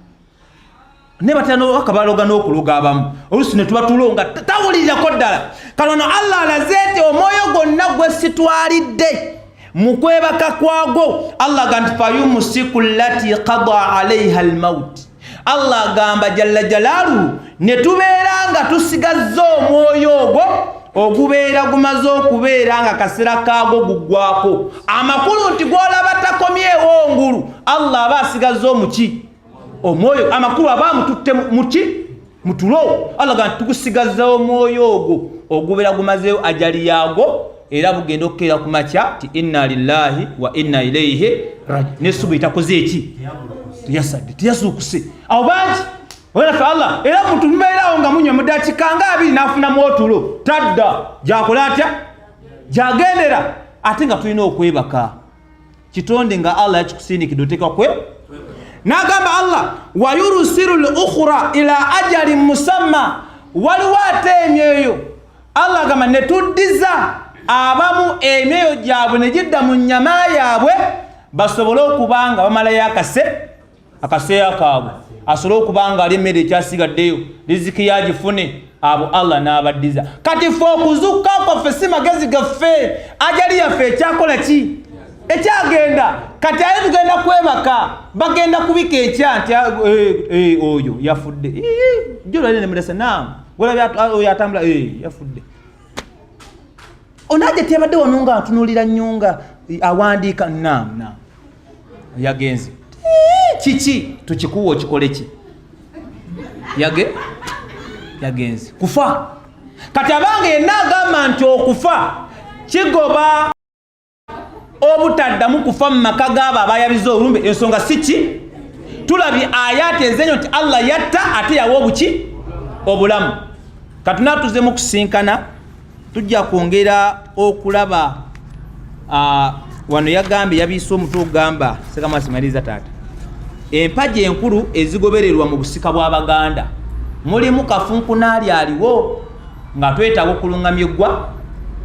ne batano akabaloga n'okuloga abamu olusi ne tuba tulonga tawulirirako ddala kanono Allah alaze nti omwoyo gonna gwe sitwalidde mu kwebaka kwago Allah ganti fayumsiku llati qada alaiha almaut Allah agamba jalla jalaaluhu ne tubeera nga tusigazza omwoyo ogwo ogubeera gumaze okubeera nga kaseera kaago guggwako amakulu nti gwolaba takomyewo ngulu Allah aba asigazza omuki omwoyo amakulu abamututte muki mutulo Allah ganti tukusigazza omwoyo ogwo ogubeera gumazeewo ajali yaago era bugenda okukeera ku makya ti inna lillahi wa inna ilaihi raji'un nesubu itakoze eki tiyasadde tiyasuukuse awo bangi walafa Allah era muntu mbeerawo nga munywa mu dakiika nga 2 n'afunamu otulo tadda gyakola atya gyagendera ate nga tulina okwebaka kitonde nga Allah yakikusindikidde oteekwa kwe n'agamba Allah wayurusiru l-ukhra ila ajalin musamma waliwo ate emyoyo Allah agamba ne tuddiza abamu emyoyo gyabwe ne gidda mu nnyama yaabwe basobole okubanga bamalayo akaseera kaabwe asobole okubanga ali emmere ekyasigaddeyo riziki yagifune abo Allah n'abaddiza kati fe okuzuuka kwaffe si magezi gaffe ajali yaffe ekyakola ki ekyagenda kati aye tugenda kwebaka bagenda kubika ekya nti oyo yafudde jolwalire nemulese nam oyo atambula yafudde onaje tebadde wano nga atunulira nnyunga awandiika nam yagenze kiki tukikuwa okikole ki yagenze kufa kati abange yenna agamba nti okufa kigoba obutaddamu kufa mu maka gaabo abayabiza olumbe ensonga siki tulabye ayati ezenyo nti Allah yatta ate yawa obuki obulamu katunatuze mu kusinkana tujja kwongera okulaba wano yagambye yabiisa omutwe ogamba sekamasimaliza taata empaji enkulu ezigobererwa mu busika bw'Abaganda mulimu kafunkunaali aliwo nga twetaaga okulungamya eggwa